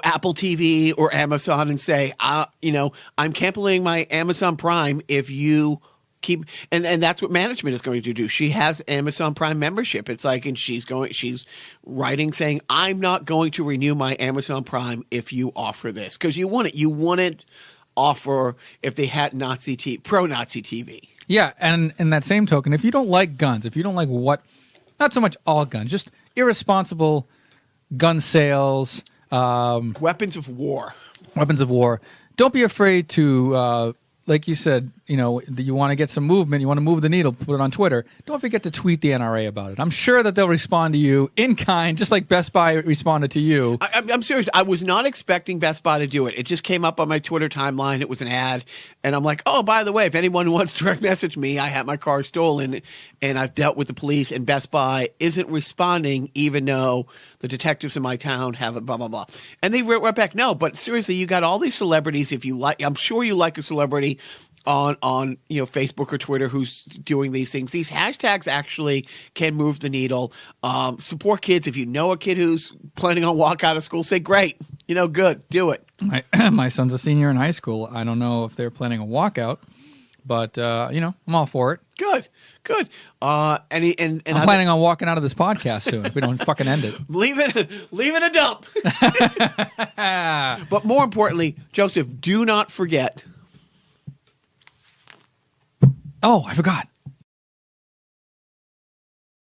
Speaker 1: Apple TV or Amazon and say, I'm canceling my Amazon Prime if you keep, and that's what management is going to do. She has Amazon Prime membership. It's like, and she's writing saying, I'm not going to renew my Amazon Prime if you offer this. Because you wouldn't offer if they had pro-Nazi TV.
Speaker 2: Yeah, and in that same token, if you don't like guns, if you don't like not so much all guns, just irresponsible gun sales,
Speaker 1: weapons of war,
Speaker 2: don't be afraid to, like you said, you want to get some movement, you want to move the needle, put it on Twitter. Don't forget to tweet the NRA about it. I'm sure that they'll respond to you in kind, just like Best Buy responded to you.
Speaker 1: I'm serious. I was not expecting Best Buy to do it. It just came up on my Twitter timeline. It was an ad. And I'm like, oh, by the way, if anyone wants to direct message me, I had my car stolen and I've dealt with the police, and Best Buy isn't responding even though the detectives in my town have it, blah, blah, blah. And they wrote back, no, but seriously, you got all these celebrities. If you like, I'm sure you like a celebrity on Facebook or Twitter who's doing these things. These hashtags actually can move the needle. Support kids. If you know a kid who's planning on walk out of school, say, great, good, do it.
Speaker 2: My son's a senior in high school. I don't know if they're planning a walkout, but I'm all for it.
Speaker 1: Good. And
Speaker 2: I'm planning on walking out of this podcast soon if we don't fucking end it.
Speaker 1: Leave it a dump. But more importantly, Joseph, do not forget.
Speaker 2: Oh, I forgot.